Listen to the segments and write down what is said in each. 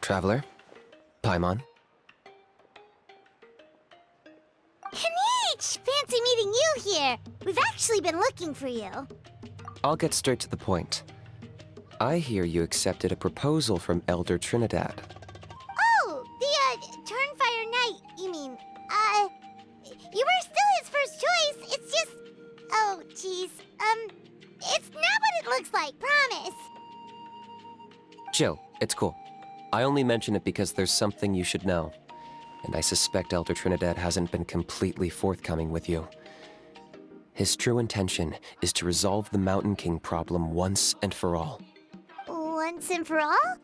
Traveler? Paimon? Kinich! Fancy meeting you here! We've actually been looking for you. I'll get straight to the point. I hear you accepted a proposal from Elder Trinidad. Oh, the, Turnfire Night, you mean. You were still his first choice, it's just... Oh, jeez. It's not what it looks like, promise. Chill, it's cool. I only mention it because there's something you should know. And I suspect Elder Trinidad hasn't been completely forthcoming with you. His true intention is to resolve the Mountain King problem once and for all. Once and for all?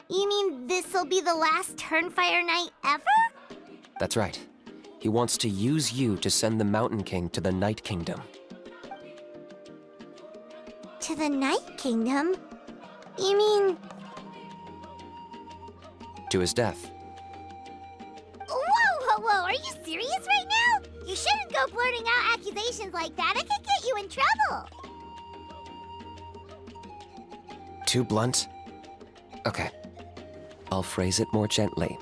You mean this'll be the last Turnfire Night ever? That's right. He wants to use you to send the Mountain King to the Night Kingdom. To the Night Kingdom? You mean... To his death. Whoa, are you serious right now? You shouldn't go blurting out accusations like that. It could get you in trouble. Too blunt? Okay. I'll phrase it more gently.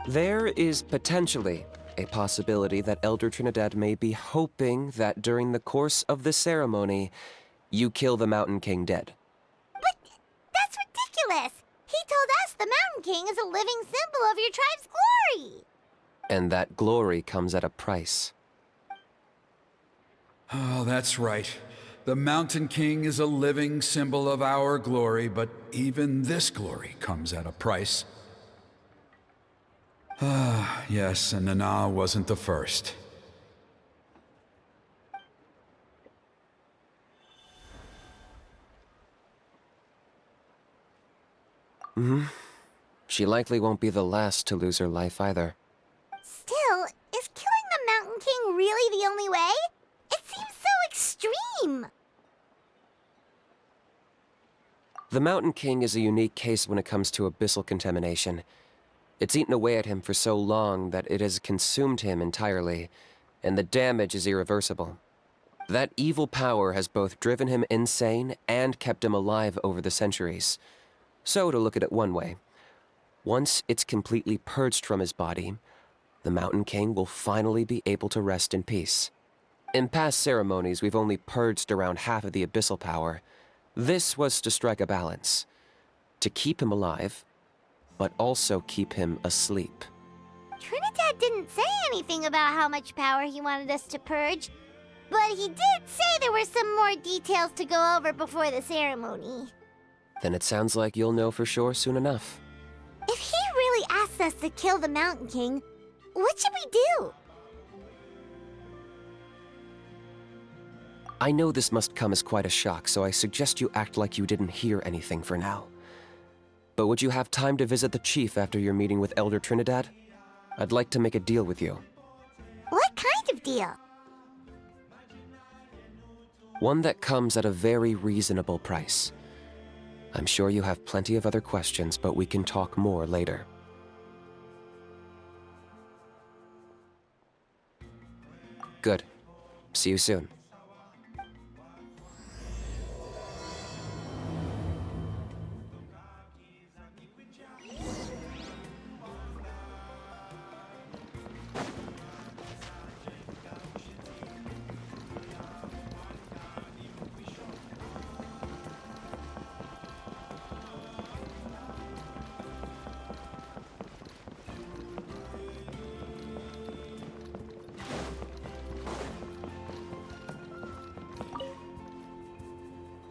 There is potentially a possibility that Elder Trinidad may be hoping that during the course of the ceremony, you kill the Mountain King dead. But that's ridiculous. He told us the Mountain King is a living symbol of your tribe's glory. And that glory comes at a price. Oh, that's right. The Mountain King is a living symbol of our glory, but even this glory comes at a price. Ah, yes, and Nana wasn't the first. She likely won't be the last to lose her life either. Still, is killing the Mountain King really the only way? It seems so extreme. The Mountain King is a unique case when it comes to abyssal contamination. It's eaten away at him for so long that it has consumed him entirely, and the damage is irreversible. That evil power has both driven him insane and kept him alive over the centuries. So, to look at it one way, once it's completely purged from his body, the Mountain King will finally be able to rest in peace. In past ceremonies, we've only purged around half of the abyssal power. This was to strike a balance, to keep him alive, but also keep him asleep. Trinidad didn't say anything about how much power he wanted us to purge, but he did say there were some more details to go over before the ceremony. Then it sounds like you'll know for sure soon enough. If he really asks us to kill the Mountain King, what should we do? I know this must come as quite a shock, so I suggest you act like you didn't hear anything for now. But would you have time to visit the Chief after your meeting with Elder Trinidad? I'd like to make a deal with you. What kind of deal? One that comes at a very reasonable price. I'm sure you have plenty of other questions, but we can talk more later. Good. See you soon.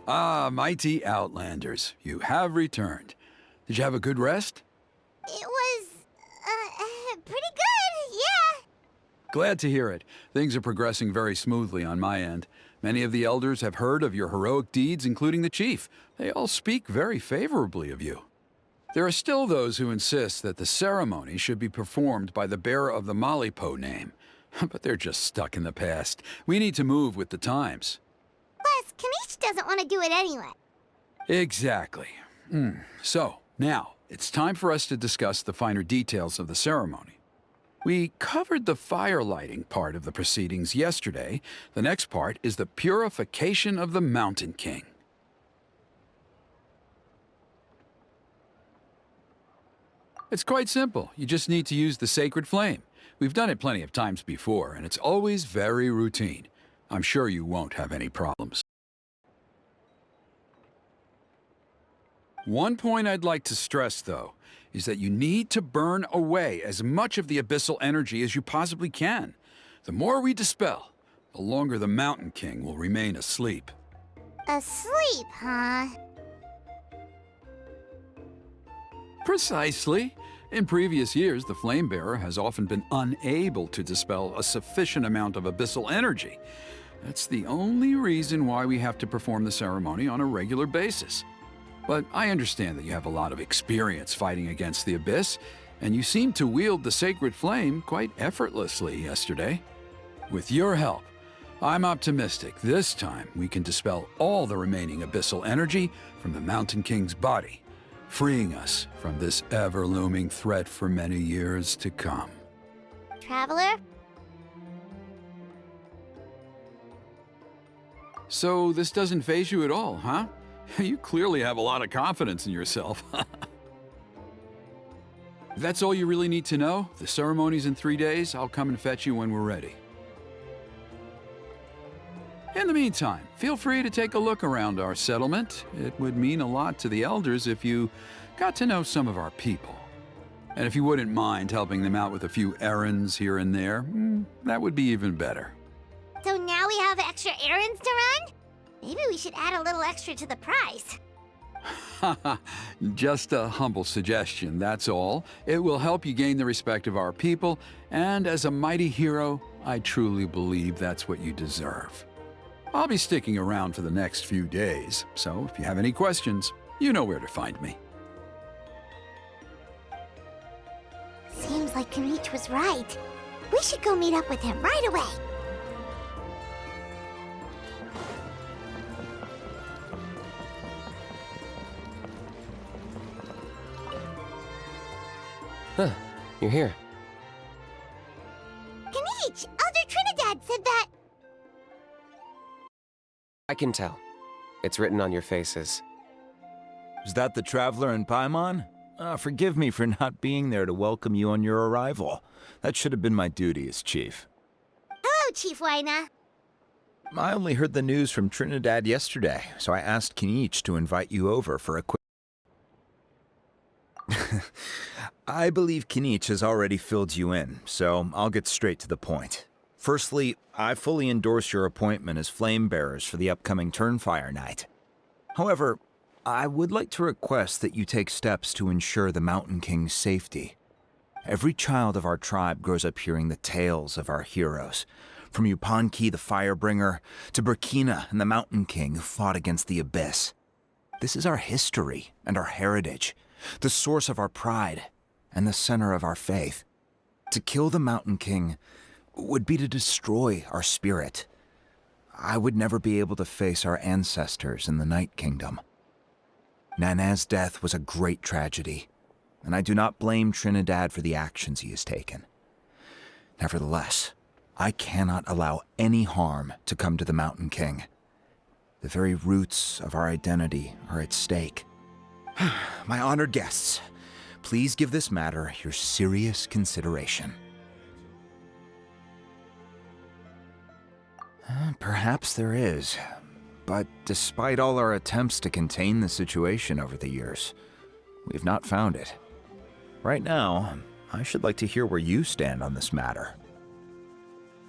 Ah, mighty Outlanders, you have returned. Did you have a good rest? It was, pretty good, yeah. Glad to hear it. Things are progressing very smoothly on my end. Many of the elders have heard of your heroic deeds, including the chief. They all speak very favorably of you. There are still those who insist that the ceremony should be performed by the bearer of the Malipo name. But they're just stuck in the past. We need to move with the times. Plus, Kinich doesn't want to do it anyway. Exactly. So, now, it's time for us to discuss the finer details of the ceremony. We covered the fire lighting part of the proceedings yesterday. The next part is the purification of the Mountain King. It's quite simple. You just need to use the sacred flame. We've done it plenty of times before, and it's always very routine. I'm sure you won't have any problems. One point I'd like to stress, though, is that you need to burn away as much of the abyssal energy as you possibly can. The more we dispel, the longer the Mountain King will remain asleep. Asleep, huh? Precisely. In previous years, the Flame Bearer has often been unable to dispel a sufficient amount of abyssal energy. That's the only reason why we have to perform the ceremony on a regular basis. But I understand that you have a lot of experience fighting against the Abyss, and you seemed to wield the sacred flame quite effortlessly yesterday. With your help, I'm optimistic this time we can dispel all the remaining abyssal energy from the Mountain King's body, freeing us from this ever-looming threat for many years to come. Traveler? So this doesn't faze you at all, huh? You clearly have a lot of confidence in yourself. If that's all you really need to know, the ceremony's in 3 days. I'll come and fetch you when we're ready. In the meantime, feel free to take a look around our settlement. It would mean a lot to the elders if you got to know some of our people. And if you wouldn't mind helping them out with a few errands here and there, that would be even better. So now we have extra errands to run? Maybe we should add a little extra to the price. Just a humble suggestion, that's all. It will help you gain the respect of our people, and as a mighty hero, I truly believe that's what you deserve. I'll be sticking around for the next few days, so if you have any questions, you know where to find me. Seems like Kinich was right. We should go meet up with him right away. Huh, you're here. Kinich! Elder Trinidad said that... I can tell. It's written on your faces. Is that the Traveler in Paimon? Forgive me for not being there to welcome you on your arrival. That should have been my duty as Chief. Hello, Chief Wayna. I only heard the news from Trinidad yesterday, so I asked Kinich to invite you over for a quick... I believe Kinich has already filled you in, so I'll get straight to the point. Firstly, I fully endorse your appointment as flame bearers for the upcoming Turnfire Night. However, I would like to request that you take steps to ensure the Mountain King's safety. Every child of our tribe grows up hearing the tales of our heroes, from Yupanqui the Firebringer to Burkina and the Mountain King who fought against the Abyss. This is our history and our heritage, the source of our pride and the center of our faith. To kill the Mountain King would be to destroy our spirit. I would never be able to face our ancestors in the Night Kingdom. Nana's death was a great tragedy, and I do not blame Trinidad for the actions he has taken. Nevertheless, I cannot allow any harm to come to the Mountain King. The very roots of our identity are at stake. My honored guests, please give this matter your serious consideration. Perhaps there is, but despite all our attempts to contain the situation over the years, we've not found it. Right now, I should like to hear where you stand on this matter.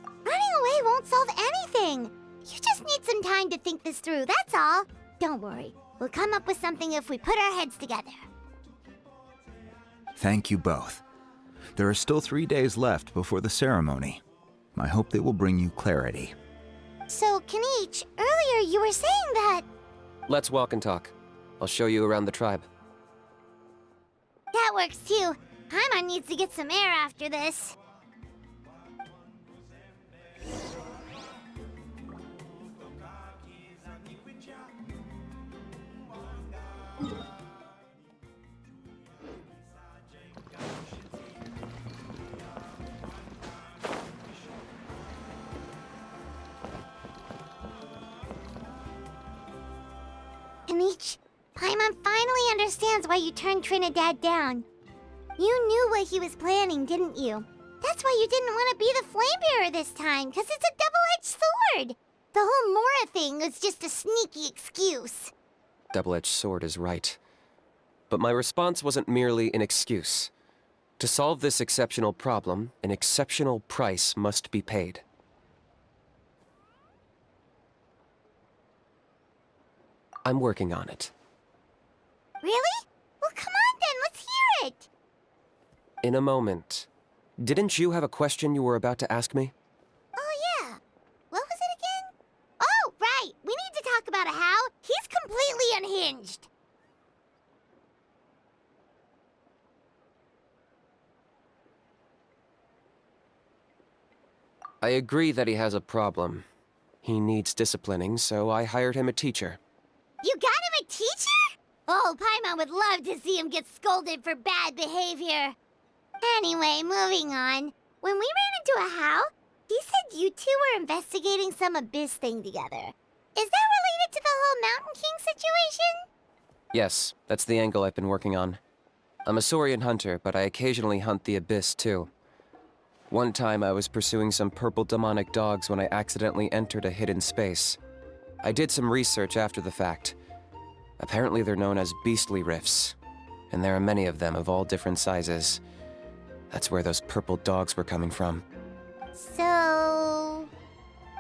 Running away won't solve anything. You just need some time to think this through, that's all. Don't worry. We'll come up with something if we put our heads together. Thank you both. There are still 3 days left before the ceremony. I hope they will bring you clarity. So, Kinich, earlier you were saying that... Let's walk and talk. I'll show you around the tribe. That works too. Paimon needs to get some air after this. Kinich, Paimon finally understands why you turned Trinidad down. You knew what he was planning, didn't you? That's why you didn't want to be the flame bearer this time, because it's a double-edged sword. The whole Mora thing was just a sneaky excuse. Double-edged sword is right. But my response wasn't merely an excuse. To solve this exceptional problem, an exceptional price must be paid. I'm working on it. Really? Well, come on then, let's hear it! In a moment. Didn't you have a question you were about to ask me? Oh, yeah. What was it again? Oh, right! We need to talk about how he's completely unhinged. I agree that he has a problem. He needs disciplining, so I hired him a teacher. You got him a teacher? Oh, Paimon would love to see him get scolded for bad behavior. Anyway, moving on. When we ran into a How, he said you two were investigating some abyss thing together. Is that related to the whole Mountain King situation? Yes, that's the angle I've been working on. I'm a Saurian hunter, but I occasionally hunt the abyss too. One time I was pursuing some purple demonic dogs when I accidentally entered a hidden space. I did some research after the fact. Apparently they're known as beastly rifts, and there are many of them of all different sizes. That's where those purple dogs were coming from.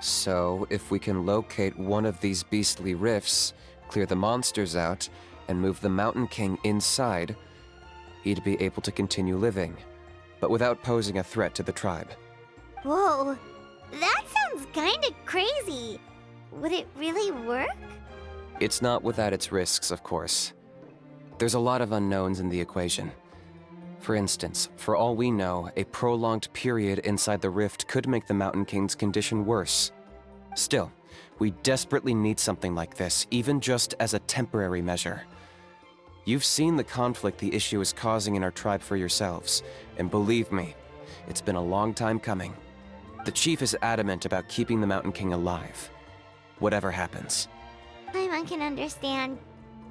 So, if we can locate one of these beastly rifts, clear the monsters out, and move the Mountain King inside, he'd be able to continue living, but without posing a threat to the tribe. whoa, that sounds kinda crazy. Would it really work? It's not without its risks, of course. There's a lot of unknowns in the equation. For instance, for all we know, a prolonged period inside the rift could make the Mountain King's condition worse. Still, we desperately need something like this, even just as a temporary measure. You've seen the conflict the issue is causing in our tribe for yourselves, and believe me, it's been a long time coming. The chief is adamant about keeping the Mountain King alive, whatever happens. Paimon can understand.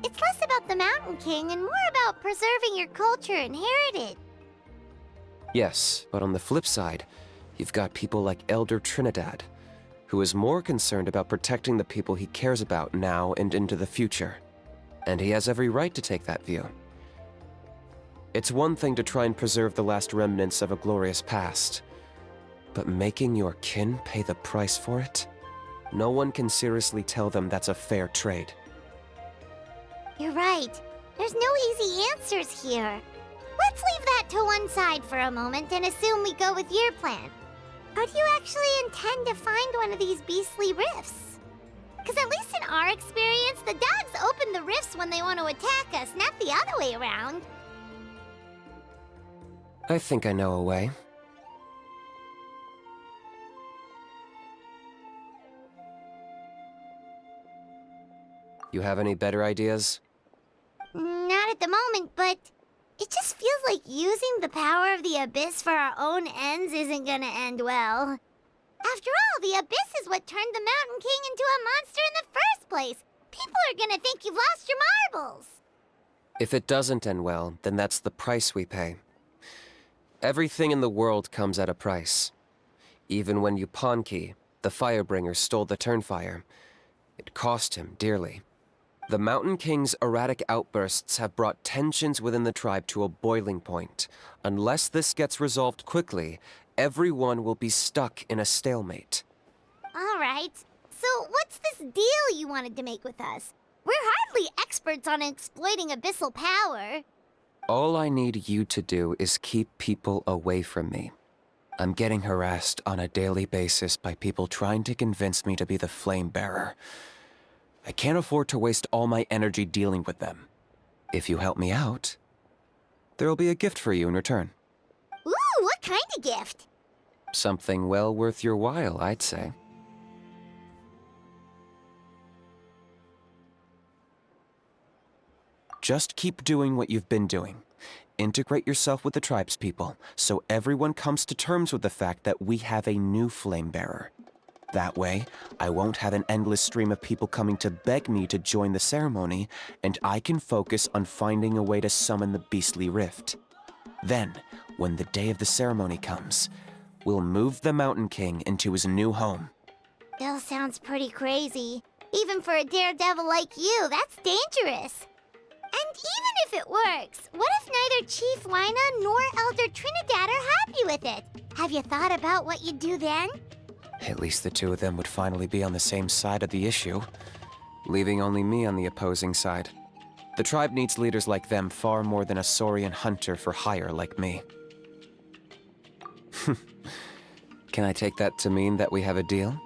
It's less about the Mountain King and more about preserving your culture and heritage. Yes, but on the flip side, you've got people like Elder Trinidad, who is more concerned about protecting the people he cares about now and into the future. And he has every right to take that view. It's one thing to try and preserve the last remnants of a glorious past, but making your kin pay the price for it? No one can seriously tell them that's a fair trade. You're right. There's no easy answers here. Let's leave that to one side for a moment and assume we go with your plan. How do you actually intend to find one of these beastly rifts? Because at least in our experience, the dogs open the rifts when they want to attack us, not the other way around. I think I know a way. You have any better ideas? Not at the moment, but it just feels like using the power of the Abyss for our own ends isn't gonna end well. After all, the Abyss is what turned the Mountain King into a monster in the first place. People are gonna think you've lost your marbles. If it doesn't end well, then that's the price we pay. Everything in the world comes at a price. Even when Yupanqui, the Firebringer, stole the Turnfire, it cost him dearly. The Mountain King's erratic outbursts have brought tensions within the tribe to a boiling point. Unless this gets resolved quickly, everyone will be stuck in a stalemate. All right. So what's this deal you wanted to make with us? We're hardly experts on exploiting abyssal power. All I need you to do is keep people away from me. I'm getting harassed on a daily basis by people trying to convince me to be the flame bearer. I can't afford to waste all my energy dealing with them. If you help me out, there'll be a gift for you in return. Ooh, what kind of gift? Something well worth your while, I'd say. Just keep doing what you've been doing. Integrate yourself with the tribespeople, so everyone comes to terms with the fact that we have a new flame bearer. That way, I won't have an endless stream of people coming to beg me to join the ceremony, and I can focus on finding a way to summon the beastly rift. Then, when the day of the ceremony comes, we'll move the Mountain King into his new home. Still sounds pretty crazy. Even for a daredevil like you, that's dangerous. And even if it works, what if neither Chief Wayna nor Elder Trinidad are happy with it? Have you thought about what you'd do then? At least the two of them would finally be on the same side of the issue, leaving only me on the opposing side. The tribe needs leaders like them far more than a Saurian hunter for hire like me. Can I take that to mean that we have a deal?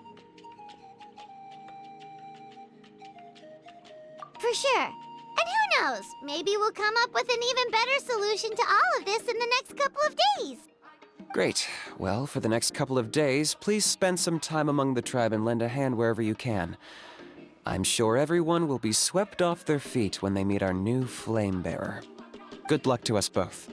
For sure. And who knows, maybe we'll come up with an even better solution to all of this in the next couple of days. Great. Well, for the next couple of days, please spend some time among the tribe and lend a hand wherever you can. I'm sure everyone will be swept off their feet when they meet our new flame bearer. Good luck to us both.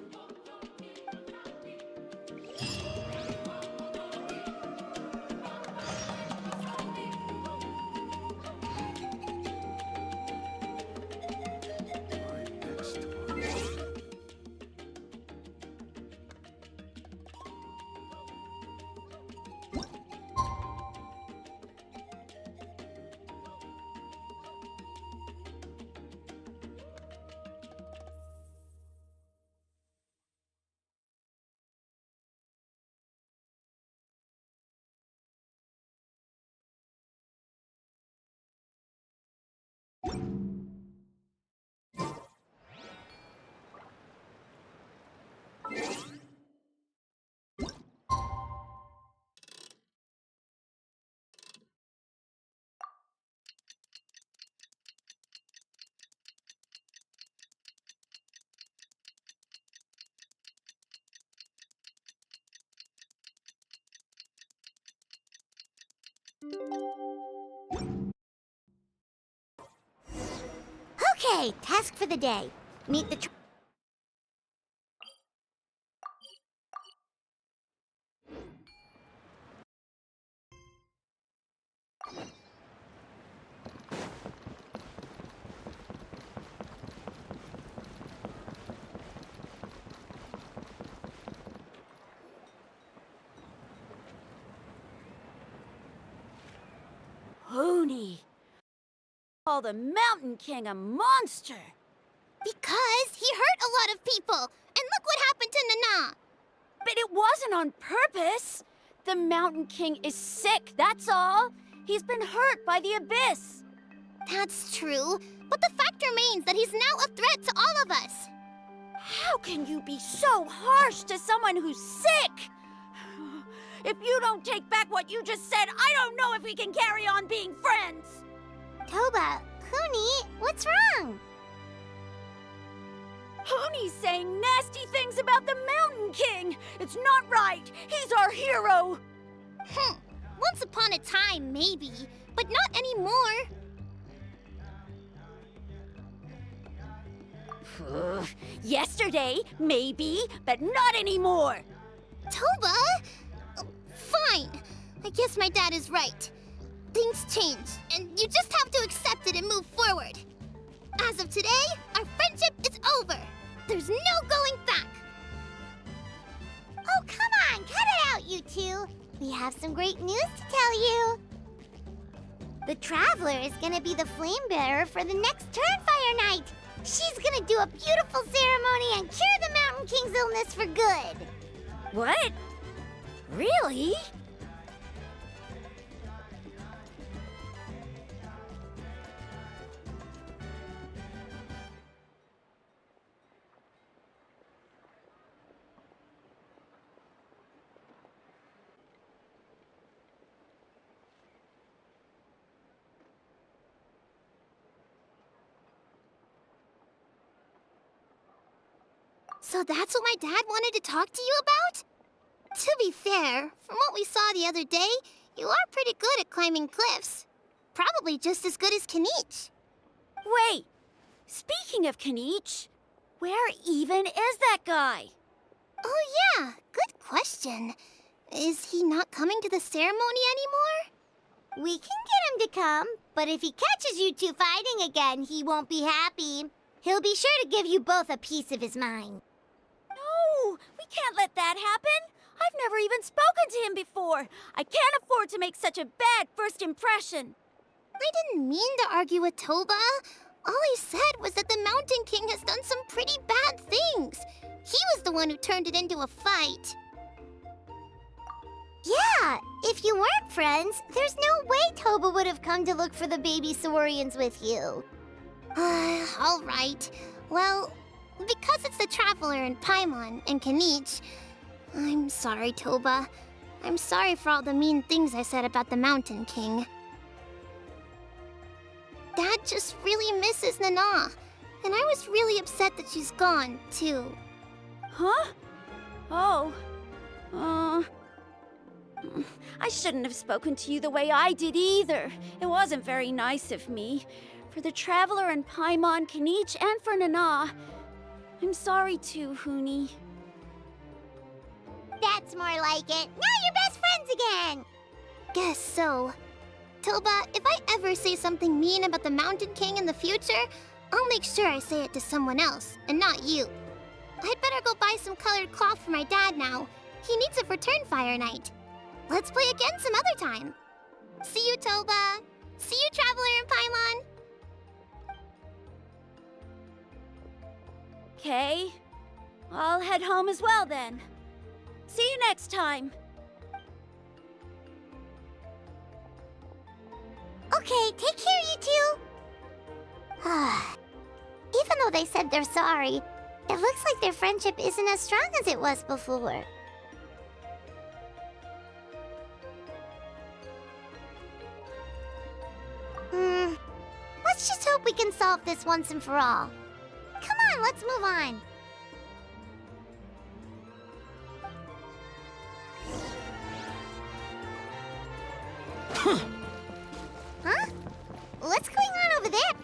Okay, task for the day. Meet the Hoonie! Call the Mountain King a monster! Because he hurt a lot of people. And look what happened to Nana. But it wasn't on purpose! The Mountain King is sick, that's all! He's been hurt by the Abyss! That's true. But the fact remains that he's now a threat to all of us. How can you be so harsh to someone who's sick? If you don't take back what you just said, I don't know if we can carry on being friends! Toba, Hoonie, what's wrong? Hoonie's saying nasty things about the Mountain King! It's not right! He's our hero! Once upon a time, maybe. But not anymore. Yesterday, maybe, but not anymore! Toba? Fine. I guess my dad is right. Things change, and you just have to accept it and move forward. As of today, our friendship is over. There's no going back. Oh, come on, cut it out, you two. We have some great news to tell you. The Traveler is gonna be the flame bearer for the next Turnfire Night. She's gonna do a beautiful ceremony and cure the Mountain King's illness for good. What? Really? So that's what my dad wanted to talk to you about? To be fair, from what we saw the other day, you are pretty good at climbing cliffs. Probably just as good as Kinich. Wait! Speaking of Kinich, where even is that guy? Oh yeah, good question. Is he not coming to the ceremony anymore? We can get him to come, but if he catches you two fighting again, he won't be happy. He'll be sure to give you both a piece of his mind. can't let that happen. I've never even spoken to him before. I can't afford to make such a bad first impression. I didn't mean to argue with Toba. All I said was that the Mountain King has done some pretty bad things. He was the one who turned it into a fight. Yeah, if you weren't friends, there's no way Toba would have come to look for the baby Saurians with you. All right. Well, because it's the Traveler and Paimon and Kinich, I'm sorry, Toba. I'm sorry for all the mean things I said about the Mountain King. Dad just really misses Nana, and I was really upset that she's gone, too. Huh? Oh. I shouldn't have spoken to you the way I did either. It wasn't very nice of me. For the Traveler and Paimon, Kinich, and for Nana. I'm sorry too, Huni. That's more like it. Now you're best friends again! Guess so. Toba, if I ever say something mean about the Mountain King in the future, I'll make sure I say it to someone else, and not you. I'd better go buy some colored cloth for my dad now. He needs it for Turnfire Night. Let's play again some other time. See you, Toba. See you, Traveler and Paimon. Okay. I'll head home as well then. See you next time. Okay, take care, you two. Even though they said they're sorry, it looks like their friendship isn't as strong as it was before. Let's just hope we can solve this once and for all. Come on, let's move on. Huh? What's going on over there?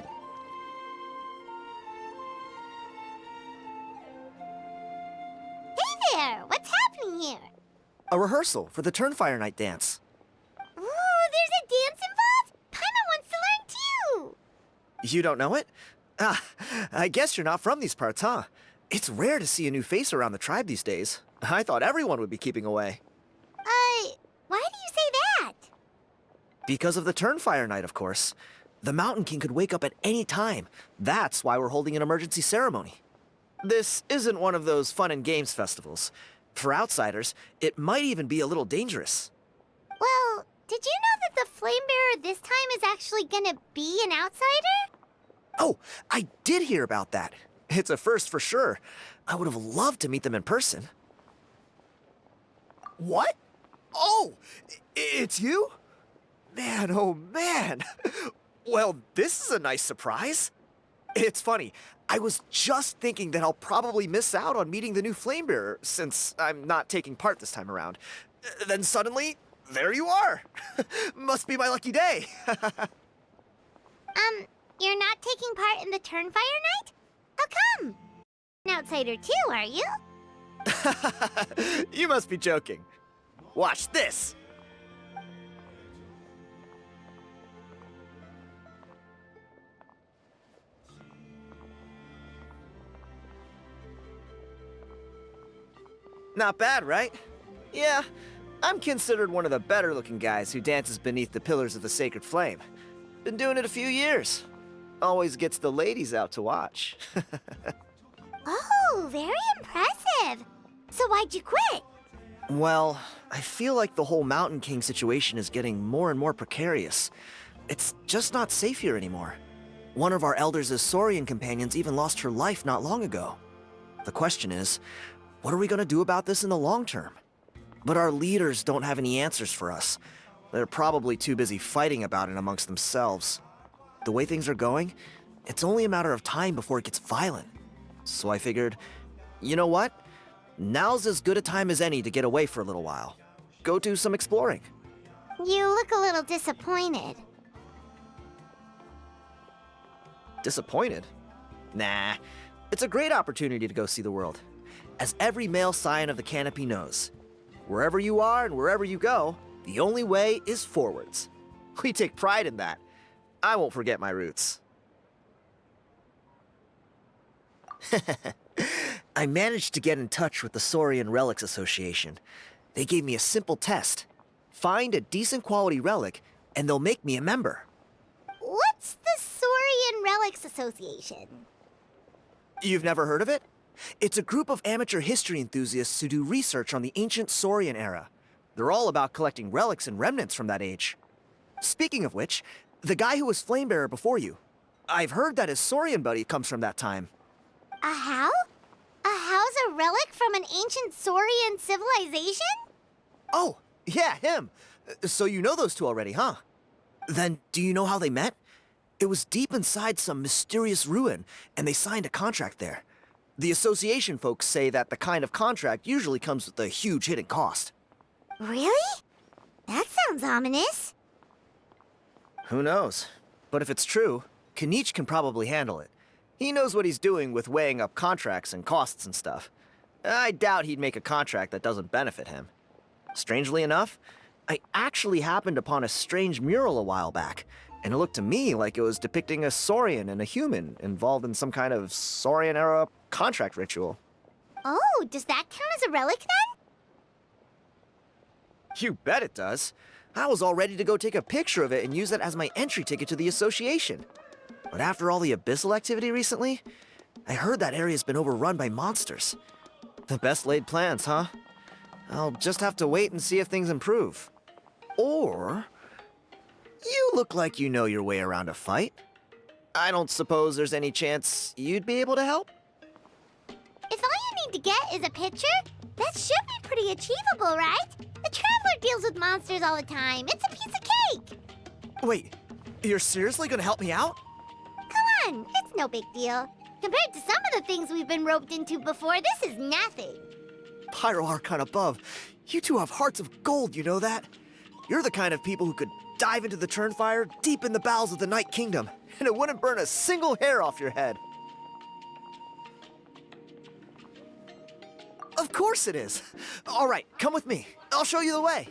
Hey there! What's happening here? A rehearsal for the Turnfire Night dance. Ooh, there's a dance involved? Paimon wants to learn too! You don't know it? Ah, I guess you're not from these parts, huh? It's rare to see a new face around the tribe these days. I thought everyone would be keeping away. Why do you say that? Because of the Turnfire Night, of course. The Mountain King could wake up at any time. That's why we're holding an emergency ceremony. This isn't one of those fun and games festivals. For outsiders, it might even be a little dangerous. Well, did you know that the Flame Bearer this time is actually gonna be an outsider? Oh, I did hear about that. It's a first for sure. I would have loved to meet them in person. What? Oh, it's you? Man, oh man. Well, this is a nice surprise. It's funny, I was just thinking that I'll probably miss out on meeting the new Flamebearer since I'm not taking part this time around. Then suddenly, there you are. Must be my lucky day. You're not taking part in the Turnfire Night? How come? An outsider too, are you? You must be joking. Watch this. Not bad, right? Yeah, I'm considered one of the better-looking guys who dances beneath the pillars of the sacred flame. Been doing it a few years. Always gets the ladies out to watch. Oh, very impressive. So why'd you quit? Well, I feel like the whole Mountain King situation is getting more and more precarious. It's just not safe here anymore. One of our elders' Saurian companions even lost her life not long ago. The question is, what are we going to do about this in the long term? But our leaders don't have any answers for us. They're probably too busy fighting about it amongst themselves. The way things are going, it's only a matter of time before it gets violent. So I figured, you know what? Now's as good a time as any to get away for a little while. Go do some exploring. You look a little disappointed. Disappointed? Nah, it's a great opportunity to go see the world. As every male scion of the canopy knows, wherever you are and wherever you go, the only way is forwards. We take pride in that. I won't forget my roots. I managed to get in touch with the Saurian Relics Association. They gave me a simple test. Find a decent quality relic, and they'll make me a member. What's the Saurian Relics Association? You've never heard of it? It's a group of amateur history enthusiasts who do research on the ancient Saurian era. They're all about collecting relics and remnants from that age. Speaking of which, the guy who was Flamebearer before you, I've heard that his Saurian buddy comes from that time. A how? A how's a relic from an ancient Saurian civilization? Oh, yeah, him. So you know those two already, huh? Then, do you know how they met? It was deep inside some mysterious ruin, and they signed a contract there. The association folks say that the kind of contract usually comes with a huge hidden cost. Really? That sounds ominous. Who knows? But if it's true, Kinich can probably handle it. He knows what he's doing with weighing up contracts and costs and stuff. I doubt he'd make a contract that doesn't benefit him. Strangely enough, I actually happened upon a strange mural a while back, and it looked to me like it was depicting a Saurian and a human involved in some kind of Saurian-era contract ritual. Oh, does that count as a relic then? You bet it does. I was all ready to go take a picture of it and use it as my entry ticket to the association. But after all the abyssal activity recently, I heard that area's been overrun by monsters. The best laid plans, huh? I'll just have to wait and see if things improve. Or... you look like you know your way around a fight. I don't suppose there's any chance you'd be able to help? If all you need to get is a picture, that should be pretty achievable, right? The Traveler deals with monsters all the time. It's a piece of cake. Wait, you're seriously gonna help me out? Come on, it's no big deal. Compared to some of the things we've been roped into before, this is nothing. Pyro Archon above, you two have hearts of gold, you know that? You're the kind of people who could dive into the Turnfire deep in the bowels of the Night Kingdom, and it wouldn't burn a single hair off your head. Of course it is. All right, come with me. I'll show you the way.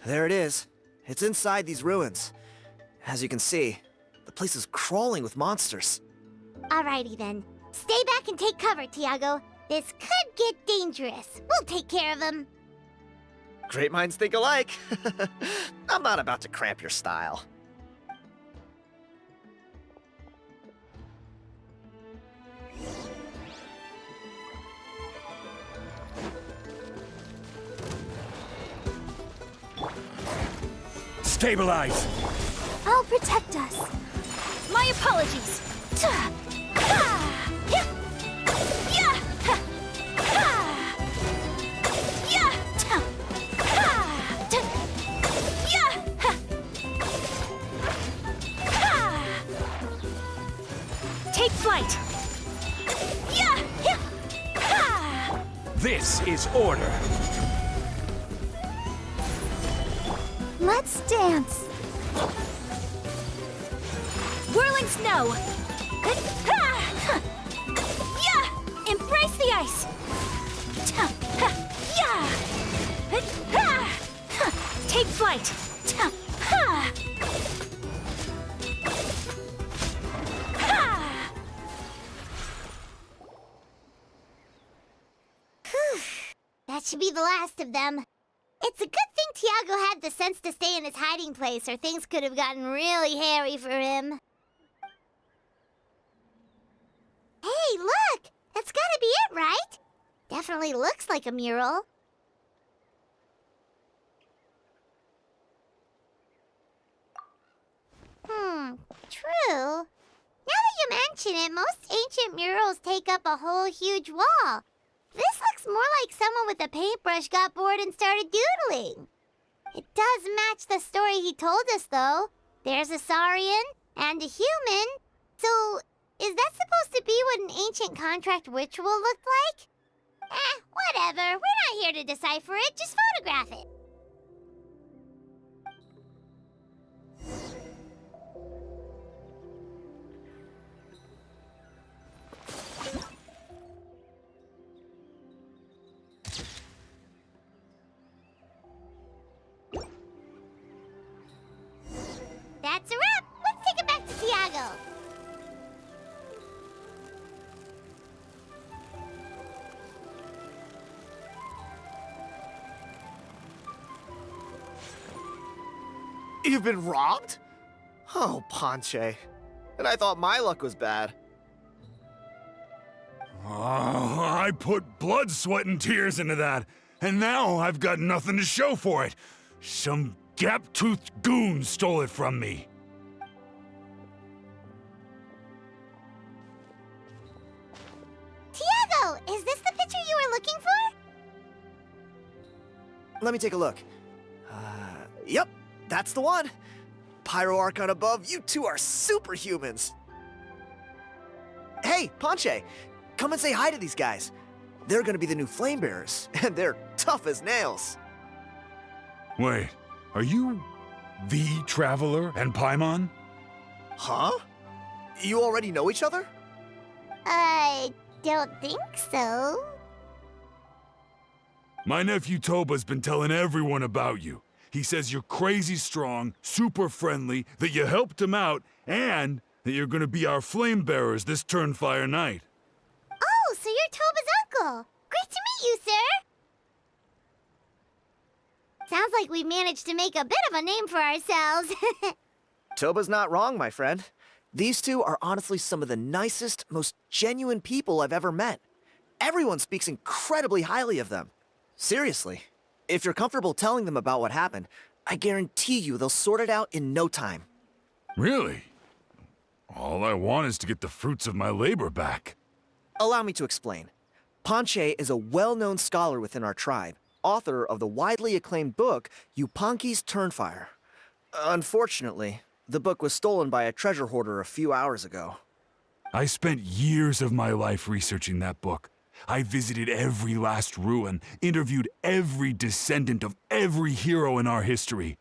There it is. It's inside these ruins. As you can see, the place is crawling with monsters. Alrighty then. Stay back and take cover, Tiago. This could get dangerous. We'll take care of him. Great minds think alike. I'm not about to cramp your style. Stabilize! I'll protect us. My apologies. Take flight. This is order. Let's dance. Whirling snow. Embrace the ice. Take flight. That should be the last of them. It's a good thing Tiago had the sense to stay in his hiding place, or things could have gotten really hairy for him. Hey, look! That's gotta be it, right? Definitely looks like a mural. True. Now that you mention it, most ancient murals take up a whole huge wall. This looks more like someone with a paintbrush got bored and started doodling. It does match the story he told us, though. There's a Saurian and a human. So, is that supposed to be what an ancient contract ritual looked like? Whatever. We're not here to decipher it. Just photograph it. That's a wrap. Let's take it back to Tiago. You've been robbed? Oh, Ponche. And I thought my luck was bad. Oh, I put blood, sweat, and tears into that, and now I've got nothing to show for it. Some gap-toothed goon stole it from me. Tiago, is this the picture you were looking for? Let me take a look. Yep, that's the one. Pyro Archon above, you two are superhumans. Hey, Ponche, come and say hi to these guys. They're gonna be the new flame bearers, and they're tough as nails. Wait, are you the Traveler and Paimon? Huh? You already know each other? I don't think so. My nephew Toba's been telling everyone about you. He says you're crazy strong, super friendly, that you helped him out, and that you're gonna be our flame bearers this Turnfire Night. Oh, so you're Toba's uncle. Great to meet you, sir. Sounds like we managed to make a bit of a name for ourselves. Toba's not wrong, my friend. These two are honestly some of the nicest, most genuine people I've ever met. Everyone speaks incredibly highly of them. Seriously. If you're comfortable telling them about what happened, I guarantee you they'll sort it out in no time. Really? All I want is to get the fruits of my labor back. Allow me to explain. Ponche is a well-known scholar within our tribe, author of the widely acclaimed book, Yupanqui's Turnfire. Unfortunately, the book was stolen by a treasure hoarder a few hours ago. I spent years of my life researching that book. I visited every last ruin, interviewed every descendant of every hero in our history.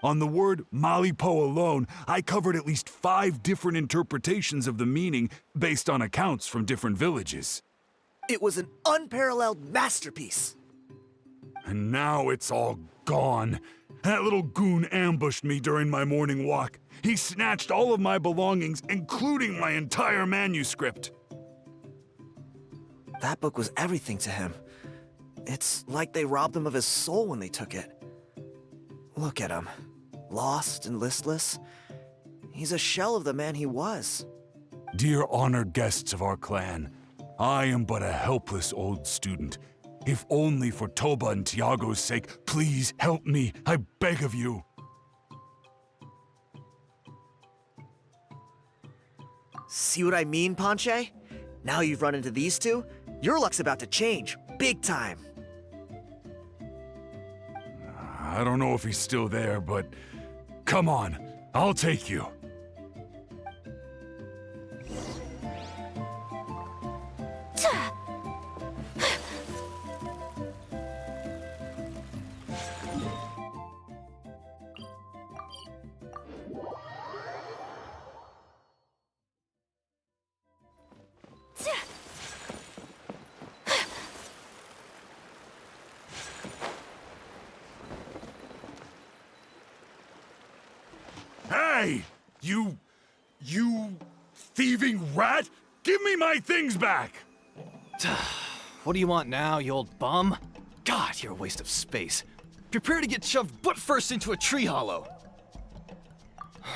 On the word Malipo alone, I covered at least 5 different interpretations of the meaning based on accounts from different villages. It was an unparalleled masterpiece. And now it's all gone. That little goon ambushed me during my morning walk. He snatched all of my belongings, including my entire manuscript. That book was everything to him. It's like they robbed him of his soul when they took it. Look at him. Lost and listless. He's a shell of the man he was. Dear honored guests of our clan, I am but a helpless old student. If only for Toba and Tiago's sake, please help me, I beg of you. See what I mean, Ponche? Now you've run into these two, your luck's about to change, big time. I don't know if he's still there, but come on, I'll take you. Hey! You thieving rat! Give me my things back! What do you want now, you old bum? God, you're a waste of space. Prepare to get shoved butt first into a tree hollow.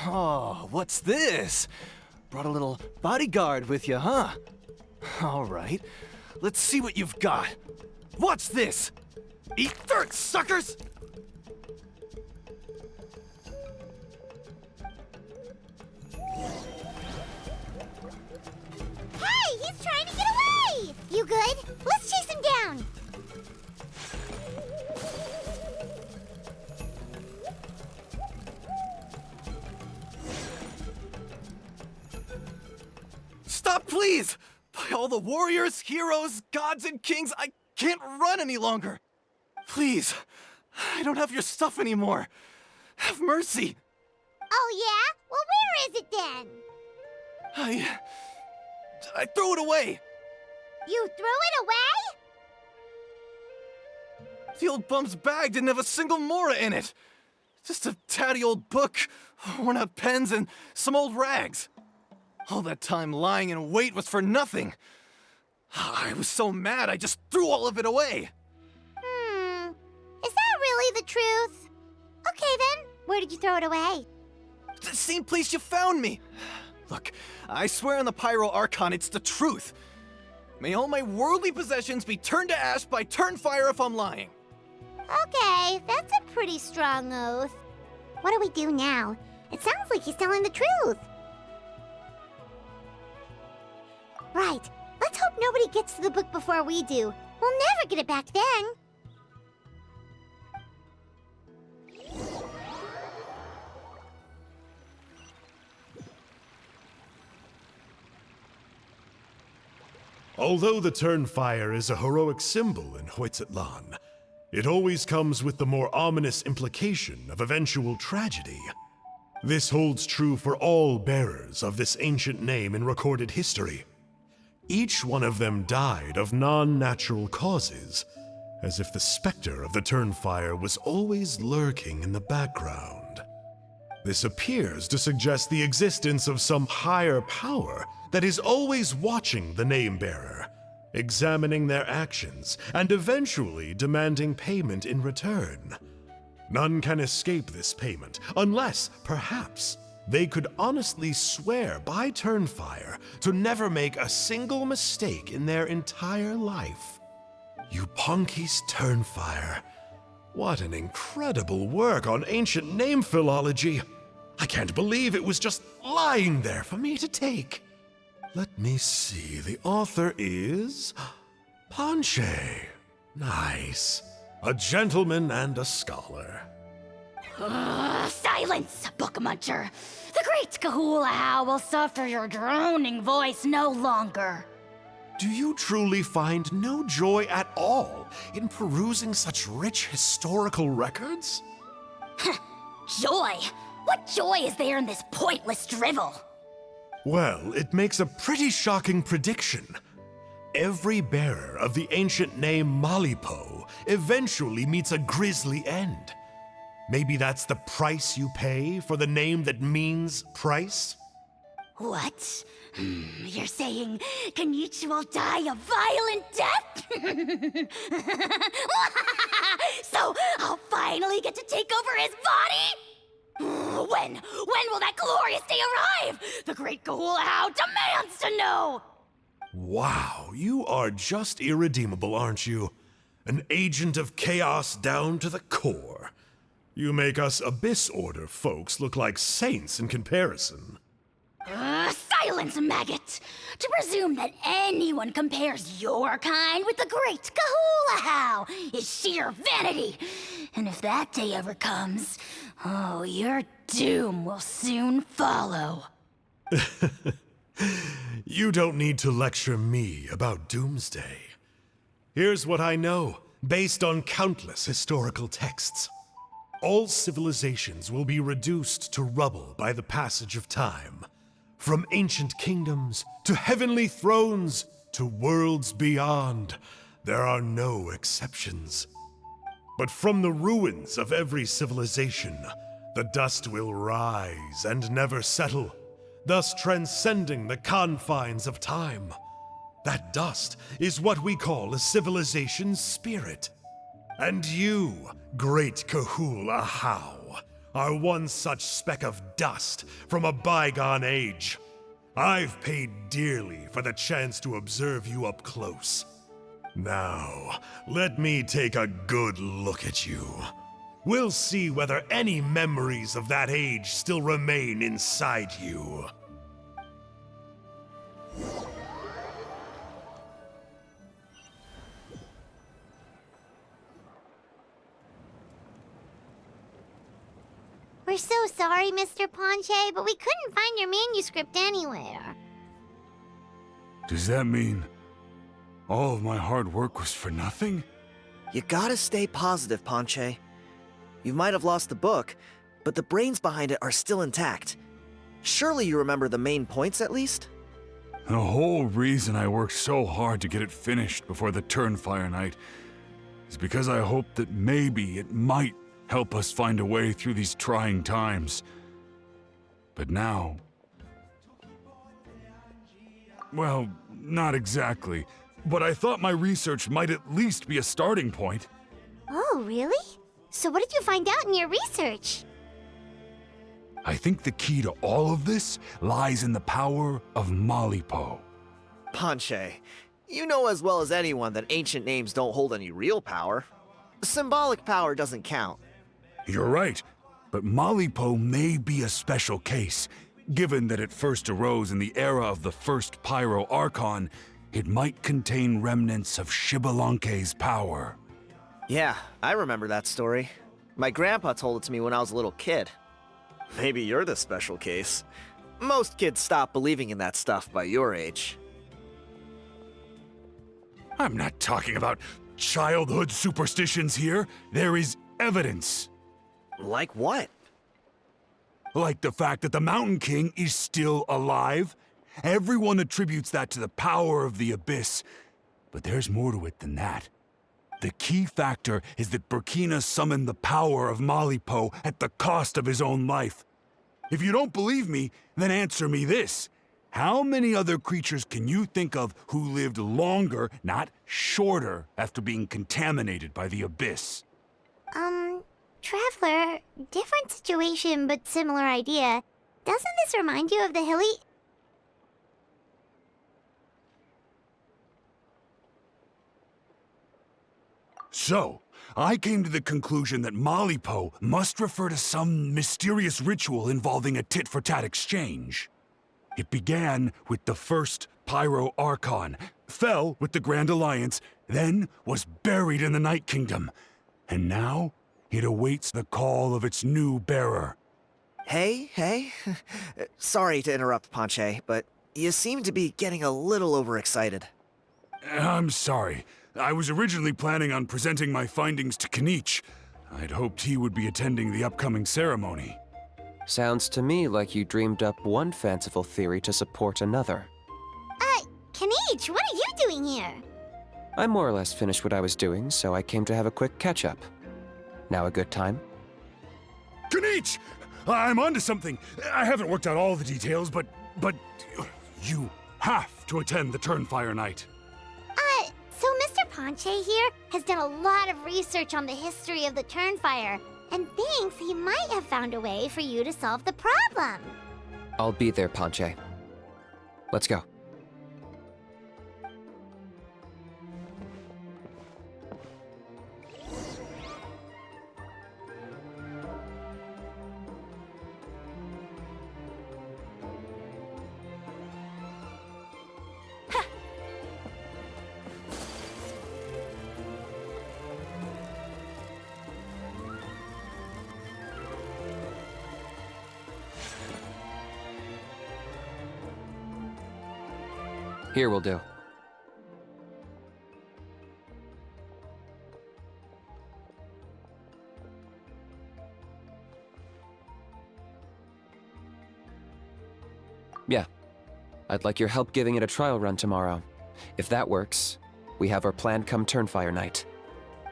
Oh, what's this? Brought a little bodyguard with you, huh? All right, let's see what you've got. What's this? Eat dirt, suckers! Hey, he's trying to get away! You good? Let's chase him Please! By all the warriors, heroes, gods, and kings, I can't run any longer. Please, I don't have your stuff anymore. Have mercy. Oh, yeah? Well, where is it then? I threw it away. You threw it away? The old bum's bag didn't have a single mora in it. Just a tatty old book, worn out pens, and some old rags. All that time lying in wait was for nothing. I was so mad I just threw all of it away. Is that really the truth? Okay then, where did you throw it away? The same place you found me. Look, I swear on the Pyro Archon it's the truth. May all my worldly possessions be turned to ash by Turnfire if I'm lying. Okay, that's a pretty strong oath. What do we do now? It sounds like he's telling the truth. Right. Let's hope nobody gets to the book before we do. We'll never get it back then. Although the Turnfire is a heroic symbol in Hoytzatlan, it always comes with the more ominous implication of eventual tragedy. This holds true for all bearers of this ancient name in recorded history. Each one of them died of non-natural causes, as if the specter of the Turnfire was always lurking in the background. This appears to suggest the existence of some higher power that is always watching the name-bearer, examining their actions, and eventually demanding payment in return. None can escape this payment, unless, perhaps, they could honestly swear by Turnfire to never make a single mistake in their entire life. Yupanqui's Turnfire. What an incredible work on ancient name philology. I can't believe it was just lying there for me to take. Let me see, the author is Ponche. Nice. A gentleman and a scholar. Silence, book muncher. The great Kahulahow will suffer your droning voice no longer. Do you truly find no joy at all in perusing such rich historical records? Joy? What joy is there in this pointless drivel? Well, it makes a pretty shocking prediction. Every bearer of the ancient name Malipo eventually meets a grisly end. Maybe that's the price you pay for the name that means price? What? You're saying Kinichi will die a violent death? So I'll finally get to take over his body? When will that glorious day arrive? The great Kahulahow demands to know! Wow, you are just irredeemable, aren't you? An agent of chaos down to the core. You make us Abyss Order folks look like saints in comparison. Silence, maggot! To presume that anyone compares your kind with the great Kahulahow is sheer vanity. And if that day ever comes, oh, your doom will soon follow. You don't need to lecture me about Doomsday. Here's what I know, based on countless historical texts. All civilizations will be reduced to rubble by the passage of time. From ancient kingdoms, to heavenly thrones, to worlds beyond, there are no exceptions. But from the ruins of every civilization, the dust will rise and never settle, thus transcending the confines of time. That dust is what we call a civilization's spirit. And you, great Kahulahow, are one such speck of dust from a bygone age. I've paid dearly for the chance to observe you up close. Now, let me take a good look at you. We'll see whether any memories of that age still remain inside you. We're so sorry, Mr. Ponche, but we couldn't find your manuscript anywhere. Does that mean all of my hard work was for nothing? You gotta stay positive, Ponche. You might have lost the book, but the brains behind it are still intact. Surely you remember the main points at least? The whole reason I worked so hard to get it finished before the Turnfire Night is because I hoped that maybe it might help us find a way through these trying times. But now... well, not exactly. But I thought my research might at least be a starting point. Oh, really? So what did you find out in your research? I think the key to all of this lies in the power of Malipo. Ponche, you know as well as anyone that ancient names don't hold any real power. Symbolic power doesn't count. You're right, but Malipo may be a special case. Given that it first arose in the era of the first Pyro Archon, it might contain remnants of Shibalanke's power. Yeah, I remember that story. My grandpa told it to me when I was a little kid. Maybe you're the special case. Most kids stop believing in that stuff by your age. I'm not talking about childhood superstitions here. There is evidence. Like what? Like the fact that the Mountain King is still alive. Everyone attributes that to the power of the Abyss. But there's more to it than that. The key factor is that Burkina summoned the power of Malipo at the cost of his own life. If you don't believe me, then answer me this. How many other creatures can you think of who lived longer, not shorter, after being contaminated by the Abyss? Traveler, different situation but similar idea. Doesn't this remind you of the hilly... So, I came to the conclusion that Malipo must refer to some mysterious ritual involving a tit-for-tat exchange. It began with the first Pyro Archon, fell with the Grand Alliance, then was buried in the Night Kingdom, and now it awaits the call of its new bearer. Hey. Sorry to interrupt, Ponche, but you seem to be getting a little overexcited. I'm sorry. I was originally planning on presenting my findings to Kinich. I'd hoped he would be attending the upcoming ceremony. Sounds to me like you dreamed up one fanciful theory to support another. Kinich, what are you doing here? I more or less finished what I was doing, so I came to have a quick catch-up. Now a good time? Kinich! I'm onto something. I haven't worked out all the details, but you have to attend the Turnfire Night. So Mr. Ponche here has done a lot of research on the history of the Turnfire, and thinks he might have found a way for you to solve the problem. I'll be there, Ponche. Let's go. Here will do. Yeah. I'd like your help giving it a trial run tomorrow. If that works, we have our plan come Turnfire Night.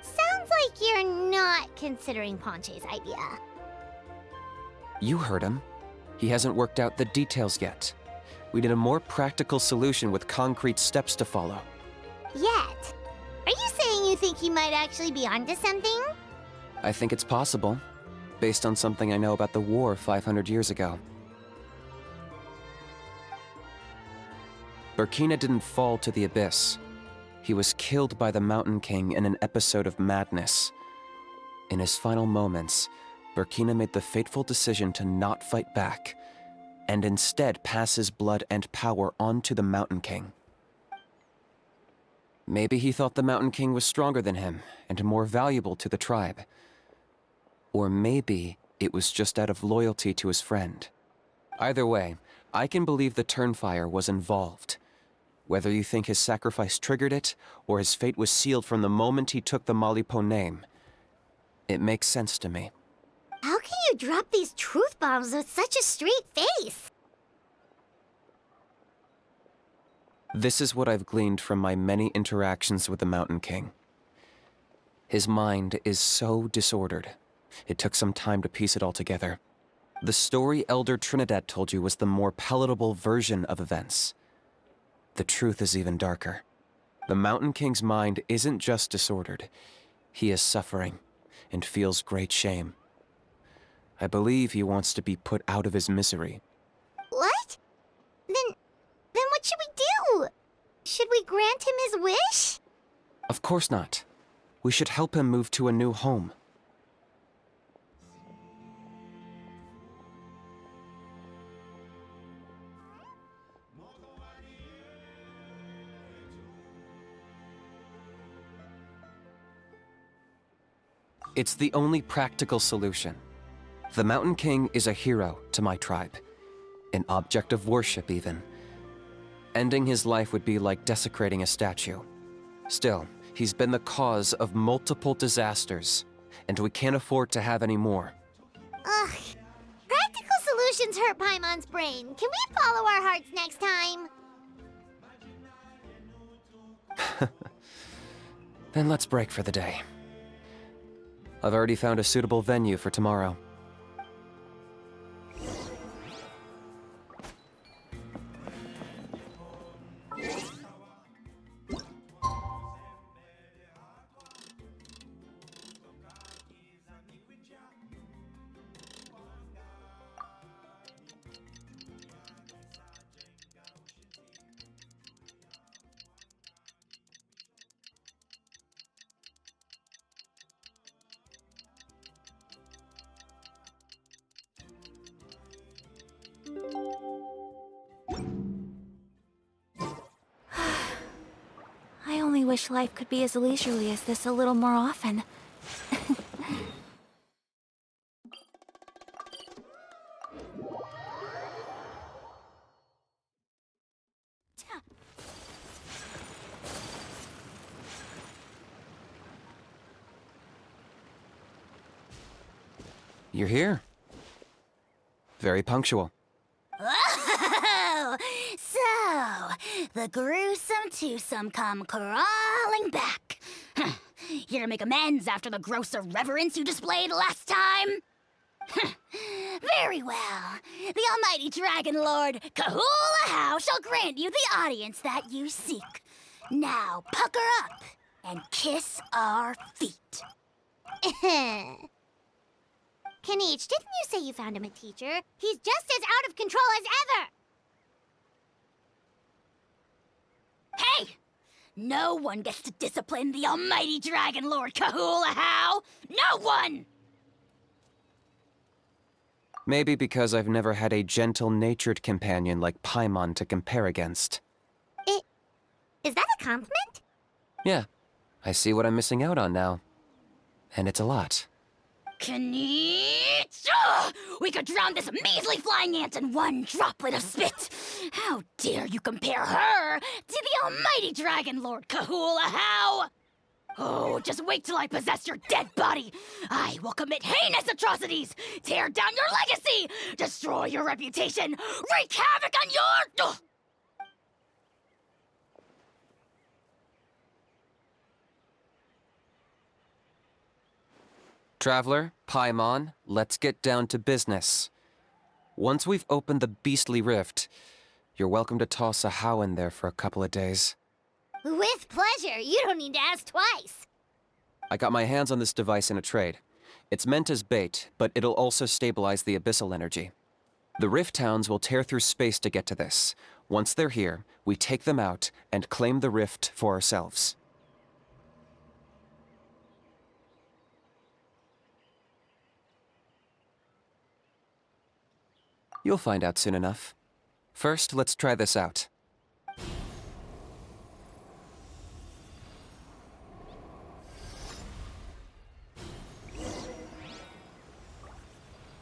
Sounds like you're not considering Ponche's idea. You heard him. He hasn't worked out the details yet. We need a more practical solution with concrete steps to follow. Yet? Are you saying you think he might actually be onto something? I think it's possible, based on something I know about the war 500 years ago. Burkina didn't fall to the Abyss. He was killed by the Mountain King in an episode of madness. In his final moments, Burkina made the fateful decision to not fight back, and instead pass his blood and power on to the Mountain King. Maybe he thought the Mountain King was stronger than him and more valuable to the tribe. Or maybe it was just out of loyalty to his friend. Either way, I can believe the Turnfire was involved. Whether you think his sacrifice triggered it, or his fate was sealed from the moment he took the Malipo name, it makes sense to me. How can you drop these truth bombs with such a straight face? This is what I've gleaned from my many interactions with the Mountain King. His mind is so disordered. It took some time to piece it all together. The story Elder Trinidad told you was the more palatable version of events. The truth is even darker. The Mountain King's mind isn't just disordered. He is suffering and feels great shame. I believe he wants to be put out of his misery. What? Then what should we do? Should we grant him his wish? Of course not. We should help him move to a new home. It's the only practical solution. The Mountain King is a hero to my tribe. An object of worship, even. Ending his life would be like desecrating a statue. Still, he's been the cause of multiple disasters, and we can't afford to have any more. Ugh. Practical solutions hurt Paimon's brain. Can we follow our hearts next time? Then let's break for the day. I've already found a suitable venue for tomorrow. I only wish life could be as leisurely as this a little more often. You're here. Very punctual. Oh, so the gruesome twosome come crawling back. Here to make amends after the gross irreverence you displayed last time? Very well. The almighty Dragon Lord Kahula shall grant you the audience that you seek. Now pucker up and kiss our feet. Kinich, didn't you say you found him a teacher? He's just as out of control as ever! Hey! No one gets to discipline the almighty Dragon Lord Kahula. No one! Maybe because I've never had a gentle-natured companion like Paimon to compare against. Is that a compliment? Yeah, I see what I'm missing out on now. And it's a lot. Kinich! Ugh! We could drown this measly flying ant in one droplet of spit! How dare you compare her to the almighty Dragon Lord Kahula? Oh, just wait till I possess your dead body! I will commit heinous atrocities! Tear down your legacy! Destroy your reputation! Wreak havoc on your... Ugh! Traveler, Paimon, let's get down to business. Once we've opened the beastly rift, you're welcome to toss a how in there for a couple of days. With pleasure. You don't need to ask twice. I got my hands on this device in a trade. It's meant as bait, but it'll also stabilize the abyssal energy. The rift towns will tear through space to get to this. Once they're here, we take them out and claim the rift for ourselves. You'll find out soon enough. First, let's try this out.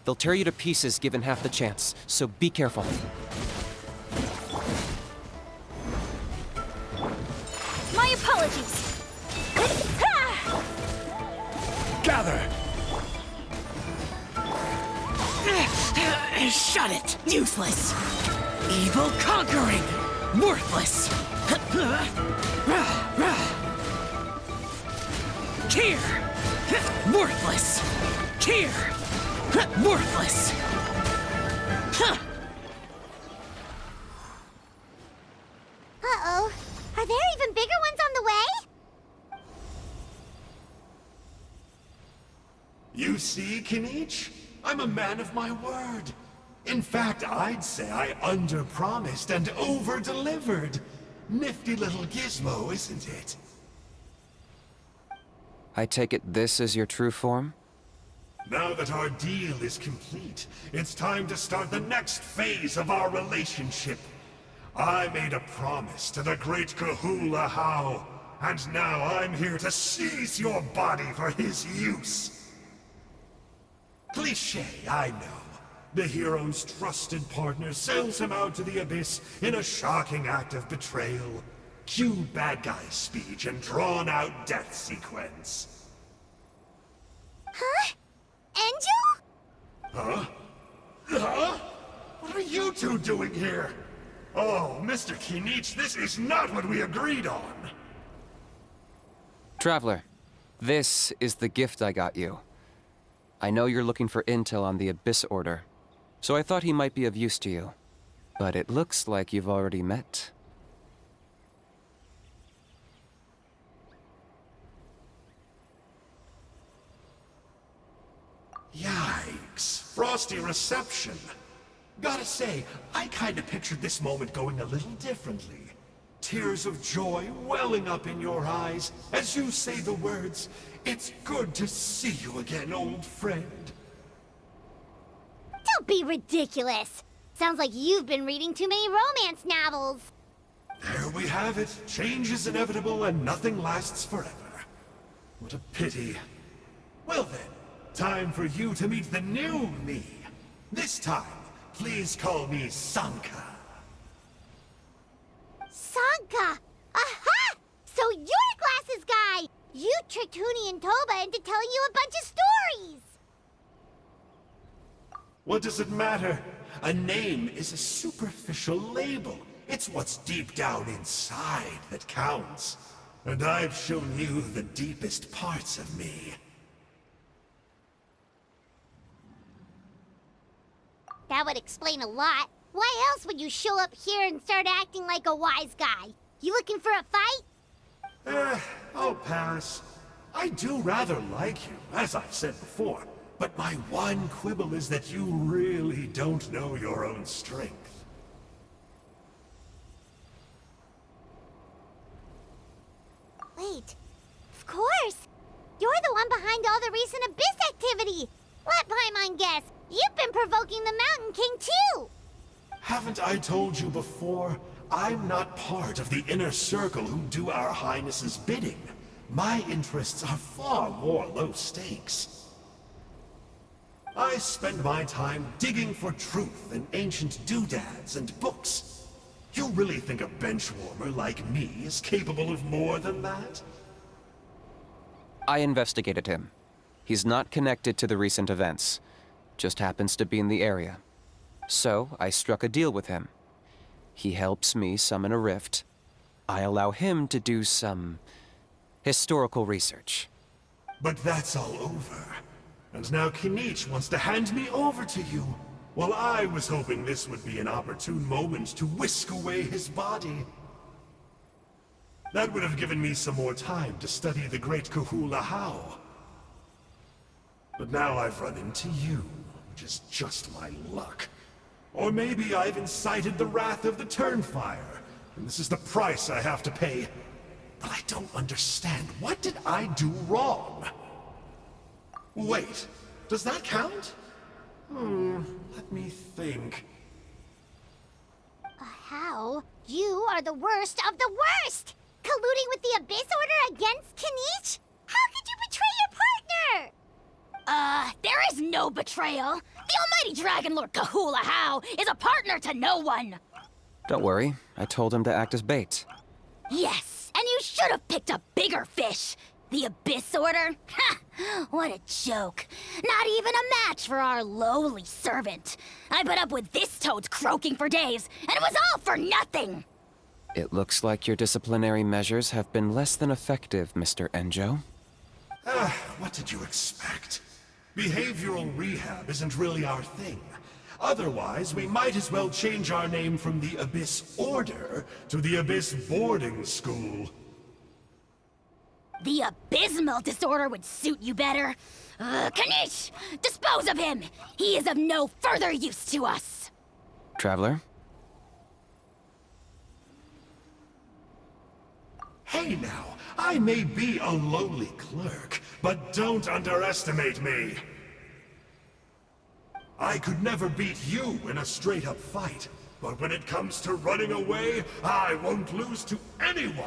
They'll tear you to pieces given half the chance, so be careful. gather! Shut it! Useless! Evil conquering! Worthless! Here! Worthless! Here! Worthless! Uh-oh. Are there even bigger ones on the way? You see, Kinich? I'm a man of my word. In fact, I'd say I under-promised and over-delivered. Nifty little gizmo, isn't it? I take it this is your true form? Now that our deal is complete, it's time to start the next phase of our relationship. I made a promise to the great Kahula How, and now I'm here to seize your body for his use. Cliché, I know. The hero's trusted partner sells him out to the abyss in a shocking act of betrayal. Cue bad guy speech and drawn-out death sequence. Huh? Angel? Huh? Huh? What are you two doing here? Oh, Mr. Kinich, this is not what we agreed on. Traveler, this is the gift I got you. I know you're looking for intel on the Abyss Order, so I thought he might be of use to you. But it looks like you've already met. Yikes. Frosty reception. Gotta say, I kinda pictured this moment going a little differently. Tears of joy welling up in your eyes as you say the words, "It's good to see you again, old friend." Don't be ridiculous. Sounds like you've been reading too many romance novels. There we have it. Change is inevitable and nothing lasts forever. What a pity. Well then, time for you to meet the new me. This time, please call me Sanka. Sanka! Aha! So you're Glasses Guy! You tricked Huni and Toba into telling you a bunch of stories! What does it matter? A name is a superficial label. It's what's deep down inside that counts. And I've shown you the deepest parts of me. That would explain a lot. Why else would you show up here and start acting like a wise guy? You looking for a fight? I'll pass. I do rather like you, as I've said before. But my one quibble is that you really don't know your own strength. Wait. Of course! You're the one behind all the recent Abyss activity! Let Paimon guess, you've been provoking the Mountain King too! Haven't I told you before? I'm not part of the inner circle who do our Highness's bidding. My interests are far more low stakes. I spend my time digging for truth in ancient doodads and books. You really think a benchwarmer like me is capable of more than that? I investigated him. He's not connected to the recent events. Just happens to be in the area. So, I struck a deal with him. He helps me summon a rift. I allow him to do some historical research. But that's all over. And now Kinich wants to hand me over to you. Well, I was hoping this would be an opportune moment to whisk away his body. That would have given me some more time to study the great Kahula How. But now I've run into you, which is just my luck. Or maybe I've incited the wrath of the Turnfire, and this is the price I have to pay. But I don't understand. What did I do wrong? Wait, does that count? Let me think. How? You are the worst of the worst! Colluding with the Abyss Order against Kinich? How could you betray your partner? There is no betrayal. The almighty Dragon Lord Kahula How is a partner to no one. Don't worry, I told him to act as bait. Yes, and you should have picked a bigger fish. The Abyss Order? Ha! What a joke. Not even a match for our lowly servant. I put up with this toad's croaking for days, and it was all for nothing! It looks like your disciplinary measures have been less than effective, Mr. Enjo. What did you expect? Behavioral rehab isn't really our thing. Otherwise, we might as well change our name from the Abyss Order to the Abyss Boarding School. The abysmal disorder would suit you better. Kinich! Dispose of him! He is of no further use to us! Traveler? Hey now, I may be a lowly clerk, but don't underestimate me. I could never beat you in a straight-up fight, but when it comes to running away, I won't lose to anyone!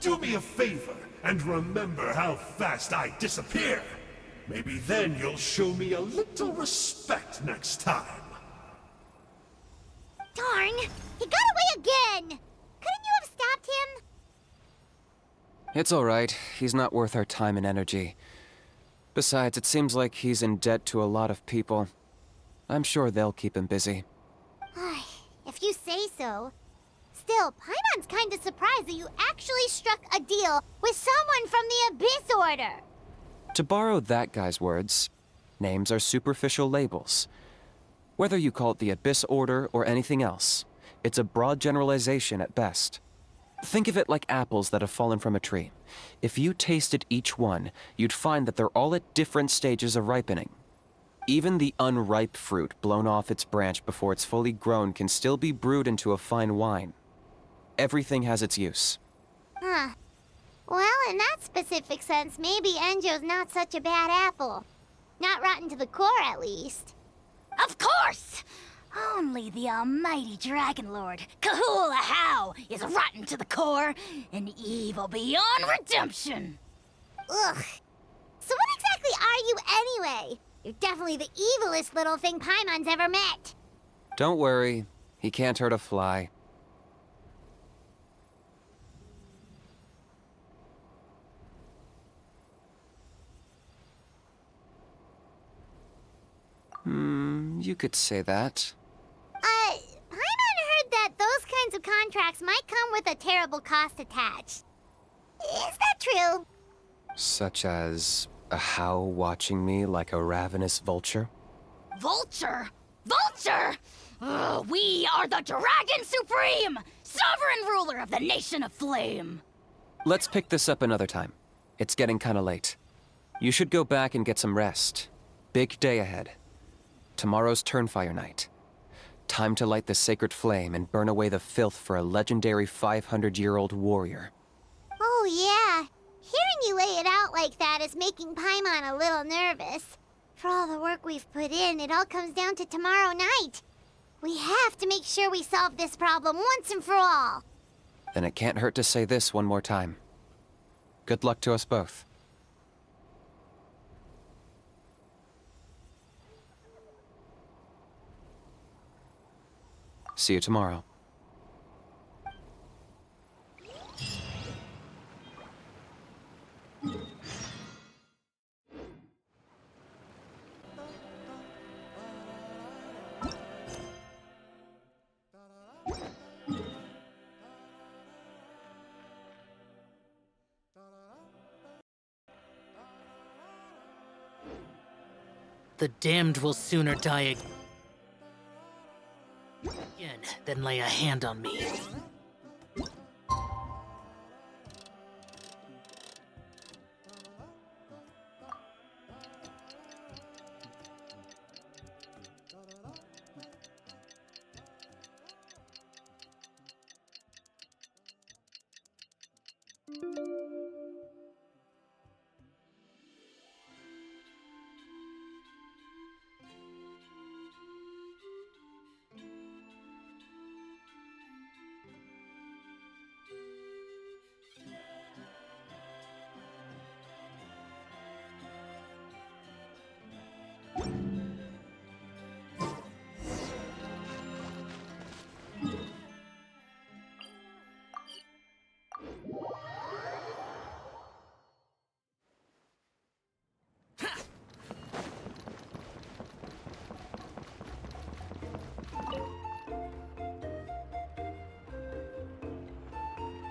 Do me a favor, and remember how fast I disappear! Maybe then you'll show me a little respect next time. Darn! He got away again! Couldn't you have stopped him? It's alright. He's not worth our time and energy. Besides, it seems like he's in debt to a lot of people. I'm sure they'll keep him busy. If you say so. Still, Paimon's kinda surprised that you actually struck a deal with someone from the Abyss Order. To borrow that guy's words, names are superficial labels. Whether you call it the Abyss Order or anything else, it's a broad generalization at best. Think of it like apples that have fallen from a tree. If you tasted each one, you'd find that they're all at different stages of ripening. Even the unripe fruit blown off its branch before it's fully grown can still be brewed into a fine wine. Everything has its use. Huh. Well, in that specific sense, maybe Enjo's not such a bad apple. Not rotten to the core, at least. Of course! Only the almighty Dragon Lord, Kahula How, is rotten to the core and evil beyond redemption. Ugh. So what exactly are you anyway? You're definitely the evilest little thing Paimon's ever met. Don't worry, he can't hurt a fly. You could say that. Paimon heard that those kinds of contracts might come with a terrible cost attached. Is that true? Such as a How watching me like a ravenous vulture? Vulture? Vulture! We are the Dragon Supreme! Sovereign ruler of the Nation of Flame! Let's pick this up another time. It's getting kinda late. You should go back and get some rest. Big day ahead. Tomorrow's Turnfire Night. Time to light the sacred flame and burn away the filth for a legendary 500-year-old warrior. Oh, yeah. Hearing you lay it out like that is making Paimon a little nervous. For all the work we've put in, it all comes down to tomorrow night. We have to make sure we solve this problem once and for all. Then it can't hurt to say this one more time. Good luck to us both. See you tomorrow. The damned will sooner die again than lay a hand on me.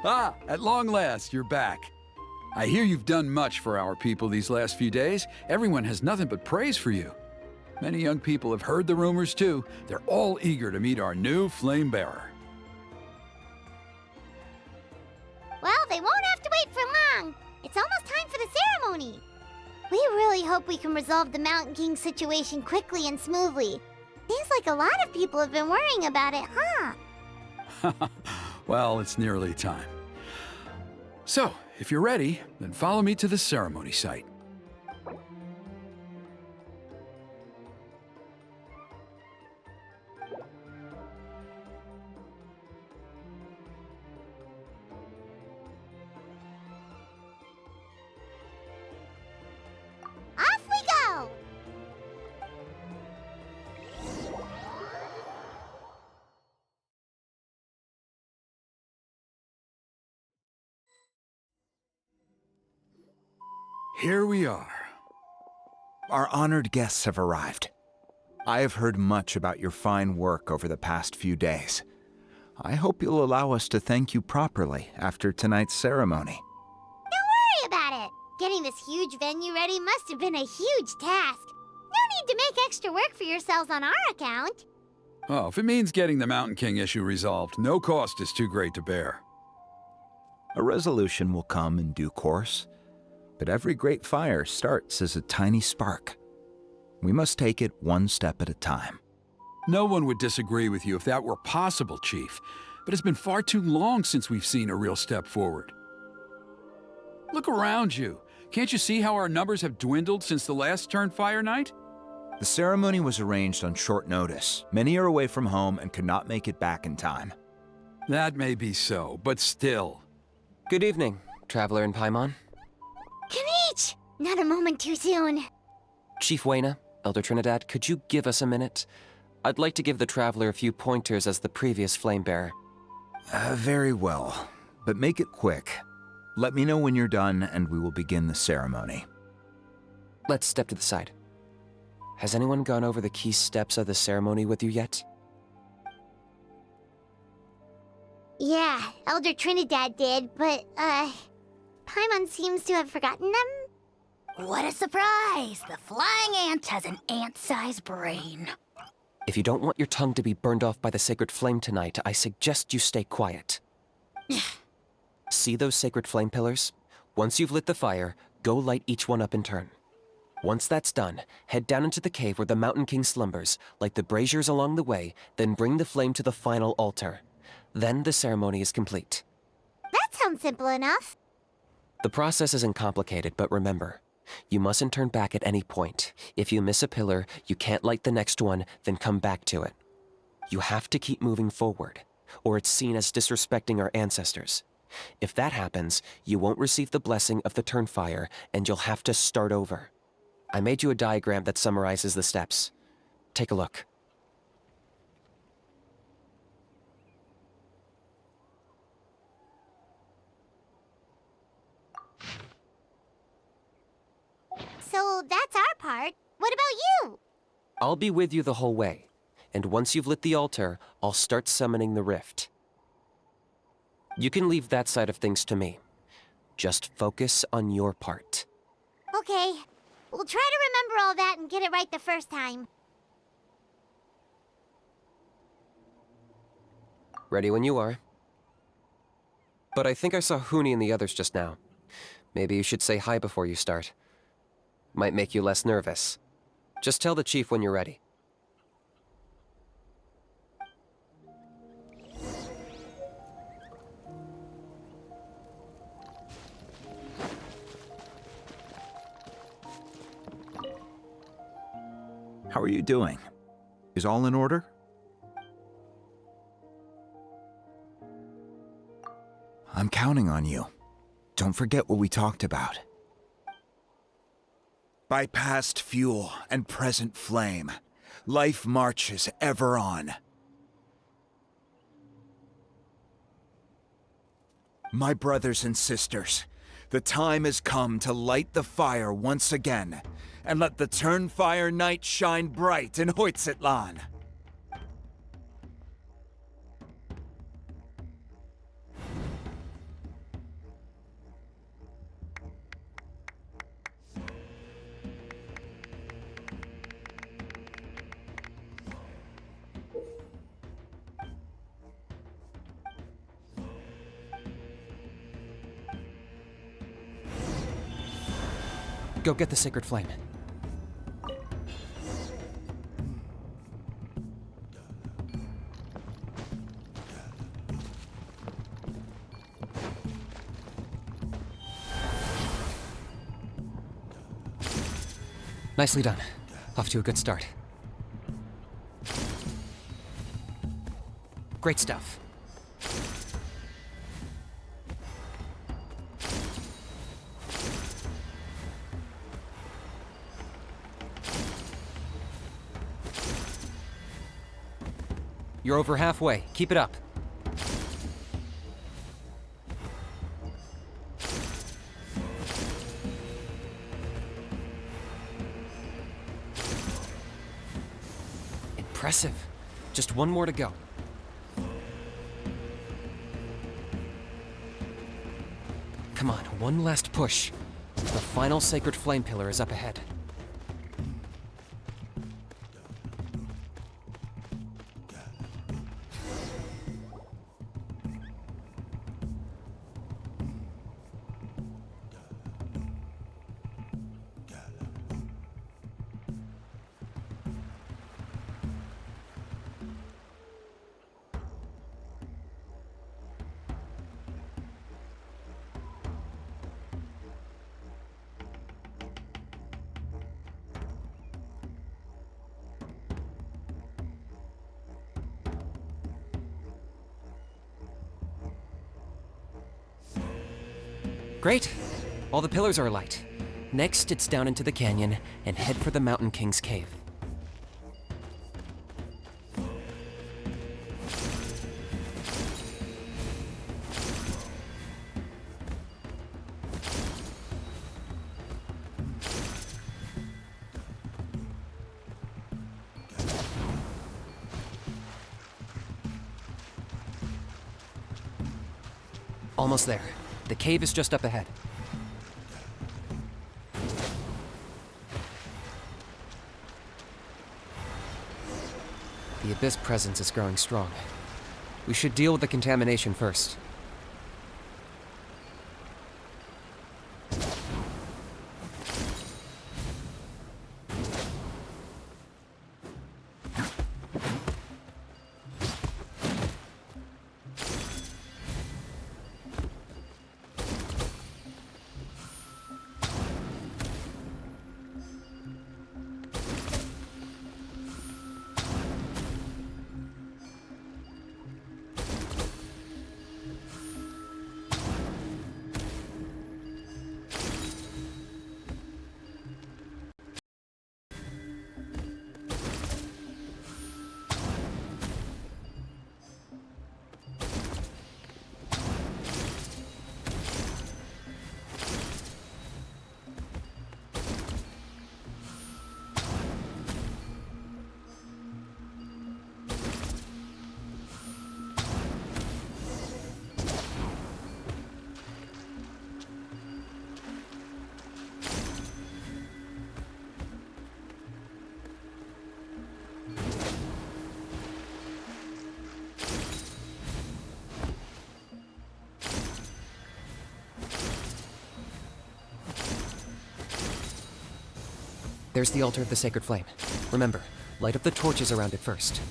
Ah, at long last, you're back. I hear you've done much for our people these last few days. Everyone has nothing but praise for you. Many young people have heard the rumors too. They're all eager to meet our new flame bearer. Well, they won't have to wait for long. It's almost time for the ceremony. We really hope we can resolve the Mountain King situation quickly and smoothly. Seems like a lot of people have been worrying about it, huh? Well, it's nearly time. So, if you're ready, then follow me to the ceremony site. Off we go! Here we are. Our honored guests have arrived. I have heard much about your fine work over the past few days. I hope you'll allow us to thank you properly after tonight's ceremony. Don't worry about it. Getting this huge venue ready must have been a huge task. No need to make extra work for yourselves on our account. Oh, if it means getting the Mountain King issue resolved, no cost is too great to bear. A resolution will come in due course, but every great fire starts as a tiny spark. We must take it one step at a time. No one would disagree with you if that were possible, Chief, but it's been far too long since we've seen a real step forward. Look around you. Can't you see how our numbers have dwindled since the last Turnfire Night? The ceremony was arranged on short notice. Many are away from home and could not make it back in time. That may be so, but still. Good evening, Traveler in Paimon. Kinich! Not a moment too soon. Chief Wayna, Elder Trinidad, could you give us a minute? I'd like to give the Traveler a few pointers as the previous flame bearer. Very well, but make it quick. Let me know when you're done and we will begin the ceremony. Let's step to the side. Has anyone gone over the key steps of the ceremony with you yet? Yeah, Elder Trinidad did, but, Paimon seems to have forgotten them? What a surprise! The flying ant has an ant-sized brain. If you don't want your tongue to be burned off by the sacred flame tonight, I suggest you stay quiet. See those sacred flame pillars? Once you've lit the fire, go light each one up in turn. Once that's done, head down into the cave where the Mountain King slumbers, light the braziers along the way, then bring the flame to the final altar. Then the ceremony is complete. That sounds simple enough. The process isn't complicated, but remember, you mustn't turn back at any point. If you miss a pillar, you can't light the next one, then come back to it. You have to keep moving forward, or it's seen as disrespecting our ancestors. If that happens, you won't receive the blessing of the Turnfire, and you'll have to start over. I made you a diagram that summarizes the steps. Take a look. So that's our part. What about you? I'll be with you the whole way, and once you've lit the altar, I'll start summoning the rift. You can leave that side of things to me. Just focus on your part. Okay. We'll try to remember all that and get it right the first time. Ready when you are. But I think I saw Huni and the others just now. Maybe you should say hi before you start. Might make you less nervous. Just tell the chief when you're ready. How are you doing? Is all in order? I'm counting on you. Don't forget what we talked about. By past fuel and present flame, life marches ever on. My brothers and sisters, the time has come to light the fire once again, and let the Turnfire Night shine bright in Hoytzitlan. Go get the sacred flame. Nicely done. Off to a good start. Great stuff. You're over halfway. Keep it up. Impressive. Just one more to go. Come on, one last push. The final sacred flame pillar is up ahead. Great! All the pillars are alight. Next, it's down into the canyon and head for the Mountain King's cave. Almost there. The cave is just up ahead. The Abyss presence is growing strong. We should deal with the contamination first. There's the altar of the sacred flame. Remember, light up the torches around it first.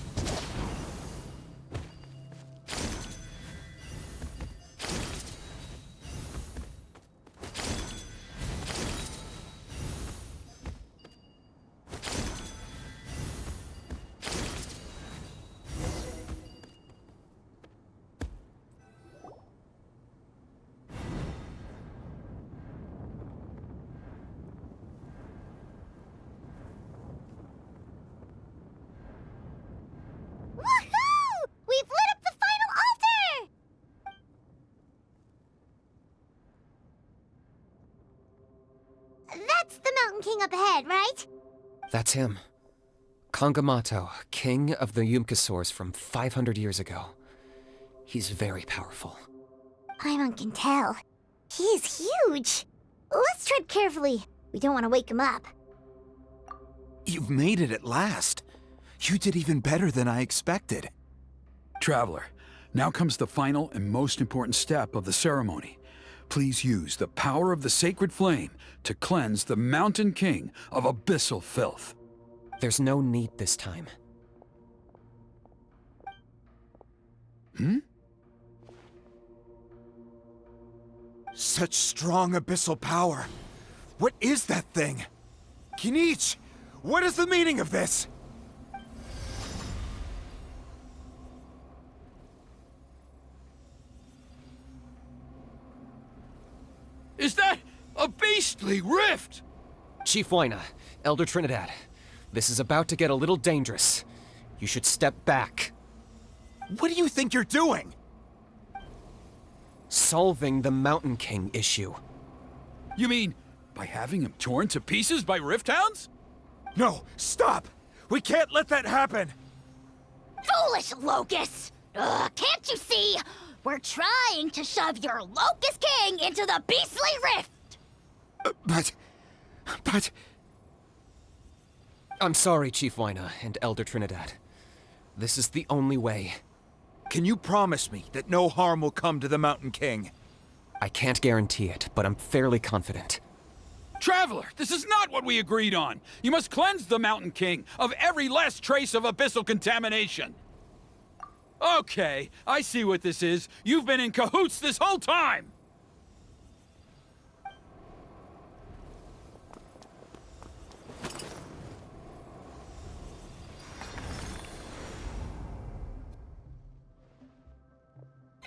Woohoo! We've lit up the final altar! That's the Mountain King up ahead, right? That's him. Kangamato, king of the Yumkasaurs from 500 years ago. He's very powerful. Paimon can tell. He's huge. Let's tread carefully. We don't want to wake him up. You've made it at last. You did even better than I expected. Traveler, now comes the final and most important step of the ceremony. please use the power of the sacred flame to cleanse the Mountain King of abyssal filth. There's no need this time. Such strong abyssal power. What is that thing? Kinich, what is the meaning of this? Is that a beastly rift? Chief Wayna, Elder Trinidad, this is about to get a little dangerous. You should step back. What do you think you're doing? Solving the Mountain King issue. You mean by having him torn to pieces by rift hounds? No, stop! We can't let that happen! Foolish Locust! Can't you see? We're trying to shove your Locust King into the beastly rift! But... I'm sorry, Chief Wayna and Elder Trinidad. This is the only way. Can you promise me that no harm will come to the Mountain King? I can't guarantee it, but I'm fairly confident. Traveler, this is not what we agreed on. You must cleanse the Mountain King of every last trace of abyssal contamination. Okay, I see what this is. You've been in cahoots this whole time!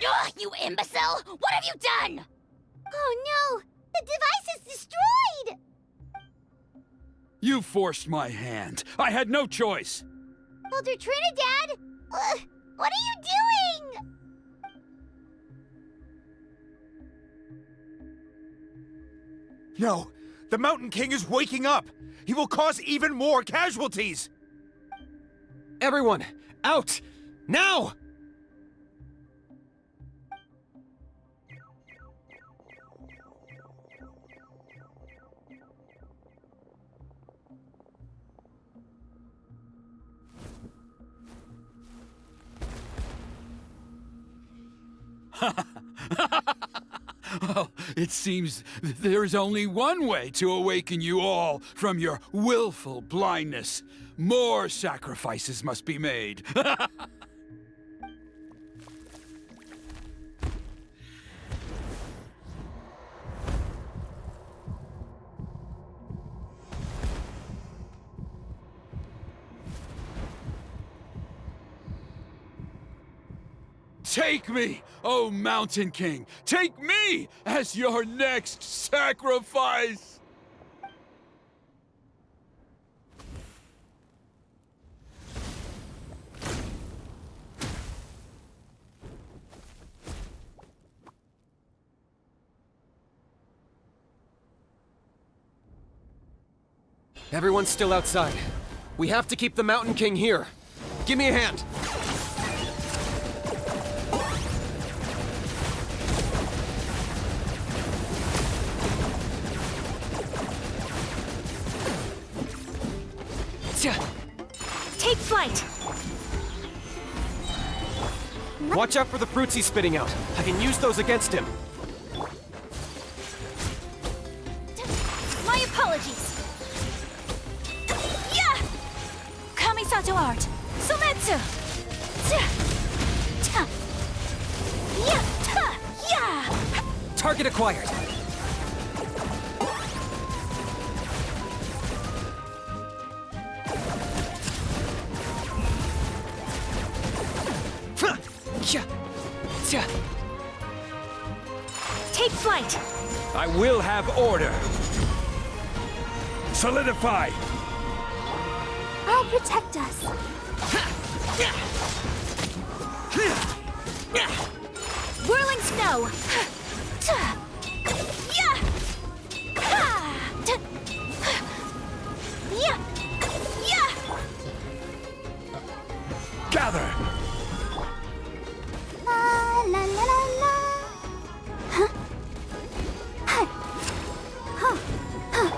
Ugh, you imbecile! What have you done? Oh no! The device is destroyed! You forced my hand. I had no choice. Elder Trinidad! What are you doing? No, the Mountain King is waking up! He will cause even more casualties! Everyone, out! Now! Well, it seems there's only one way to awaken you all from your willful blindness. More sacrifices must be made. Take me, O Mountain King! Take me as your next sacrifice! Everyone's still outside. We have to keep the Mountain King here. Give me a hand. Take flight! Watch out for the fruits he's spitting out. I can use those against him. My apologies! Yeah! Kamisato art! Sometsu! Yeah! Target acquired. Take flight! I will have order. Solidify! I'll protect us. Whirling snow! Gather! La la la la la. Huh? Huh. Huh. Huh.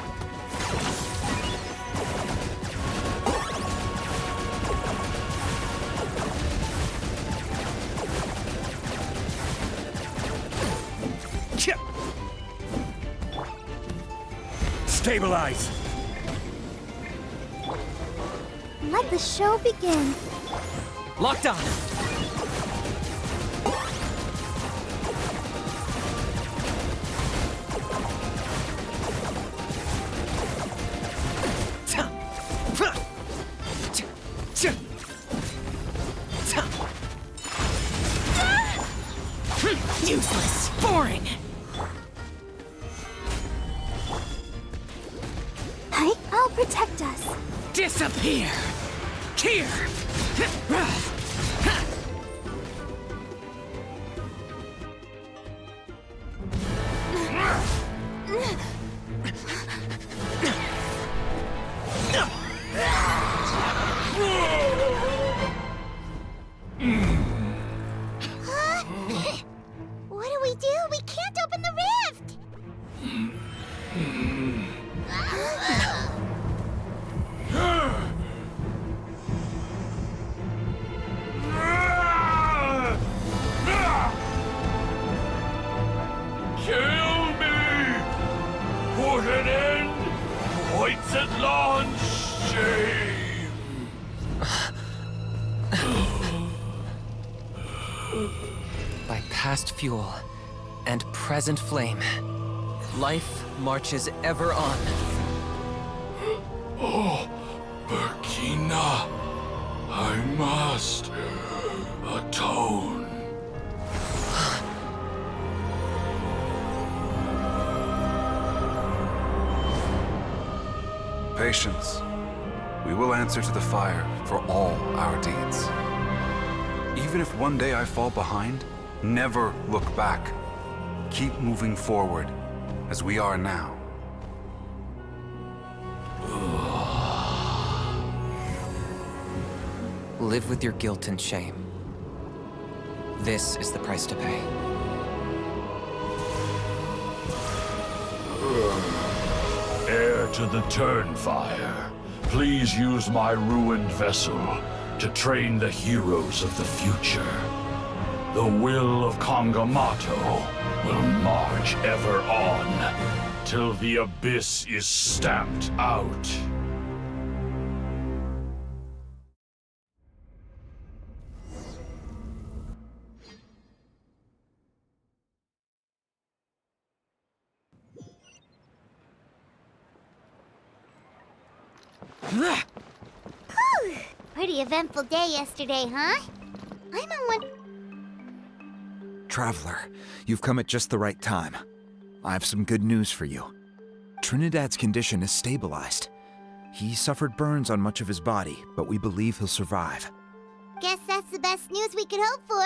Stabilize! Let the show begin. Locked on! Useless. Boring. I'll protect us. Disappear. Here. What do we do? We can't open the rift! Kill me! Put an end to Hoyt's shame! By past fuel and present flame, life marches ever on. Oh, Burkina, I must atone. Patience. We will answer to the fire for all our deeds. Even if one day I fall behind, never look back. Keep moving forward, as we are now. Live with your guilt and shame. This is the price to pay. Heir to the Turnfire, please use my ruined vessel to train the heroes of the future. The will of Kangamato will march ever on, till the abyss is stamped out. Whew. Pretty eventful day yesterday, huh? I'm on one. Traveler, you've come at just the right time. I have some good news for you. Trinidad's condition is stabilized. He suffered burns on much of his body, but we believe he'll survive. Guess that's the best news we could hope for.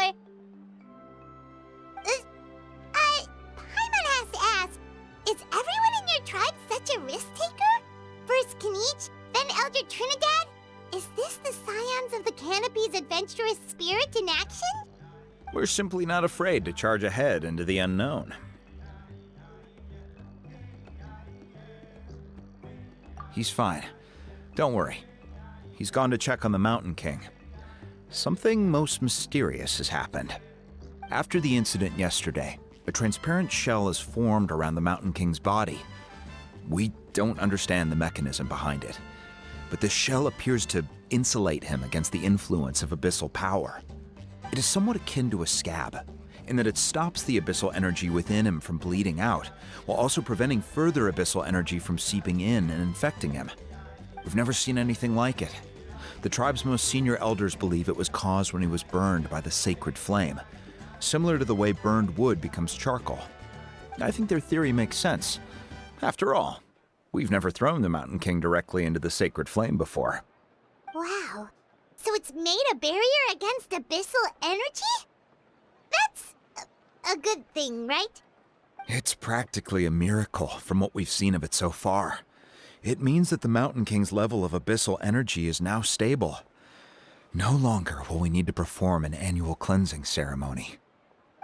Paimon has to ask, is everyone in your tribe such a risk-taker? First Kinich, then Elder Trinidad? Is this the scions of the Canopy's adventurous spirit in action? We're simply not afraid to charge ahead into the unknown. He's fine. Don't worry. He's gone to check on the Mountain King. Something most mysterious has happened. After the incident yesterday, a transparent shell is formed around the Mountain King's body. We don't understand the mechanism behind it, but this shell appears to insulate him against the influence of abyssal power. It is somewhat akin to a scab, in that it stops the abyssal energy within him from bleeding out, while also preventing further abyssal energy from seeping in and infecting him. We've never seen anything like it. The tribe's most senior elders believe it was caused when he was burned by the sacred flame, similar to the way burned wood becomes charcoal. I think their theory makes sense. After all, we've never thrown the Mountain King directly into the sacred flame before. Wow. So it's made a barrier against abyssal energy? That's a good thing, right? It's practically a miracle from what we've seen of it so far. It means that the Mountain King's level of abyssal energy is now stable. No longer will we need to perform an annual cleansing ceremony.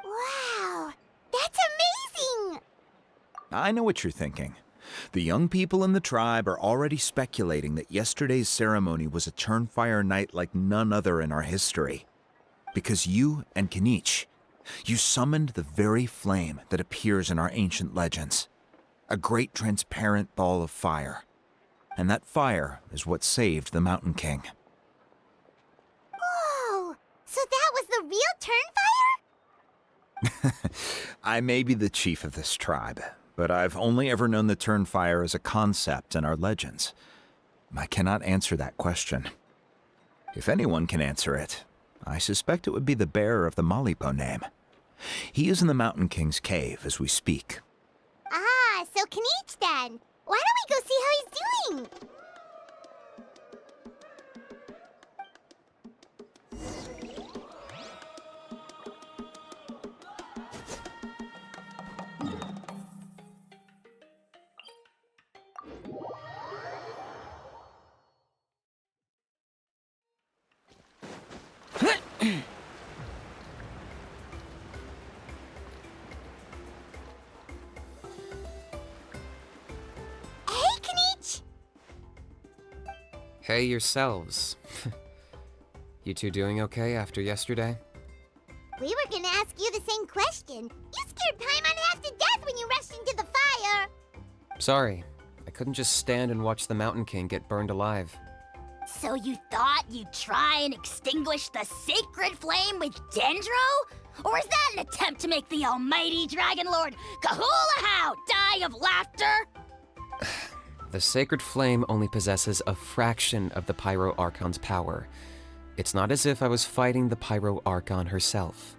Wow, that's amazing! I know what you're thinking. The young people in the tribe are already speculating that yesterday's ceremony was a Turnfire Night like none other in our history. Because you and Kinich, you summoned the very flame that appears in our ancient legends. A great transparent ball of fire. And that fire is what saved the Mountain King. Whoa! So that was the real Turnfire? I may be the chief of this tribe, but I've only ever known the Turnfire as a concept in our legends. I cannot answer that question. If anyone can answer it, I suspect it would be the bearer of the Malipo name. He is in the Mountain King's cave as we speak. Ah, so Kinich then. Why don't we go see how he's doing? Hey yourselves. You two doing okay after yesterday? We were gonna ask you the same question. You scared Paimon half to death when you rushed into the fire. Sorry, I couldn't just stand and watch the Mountain King get burned alive. So you thought you'd try and extinguish the sacred flame with Dendro? Or is that an attempt to make the almighty Dragon Lord Kahulahau die of laughter? The sacred flame only possesses a fraction of the Pyro Archon's power. It's not as if I was fighting the Pyro Archon herself.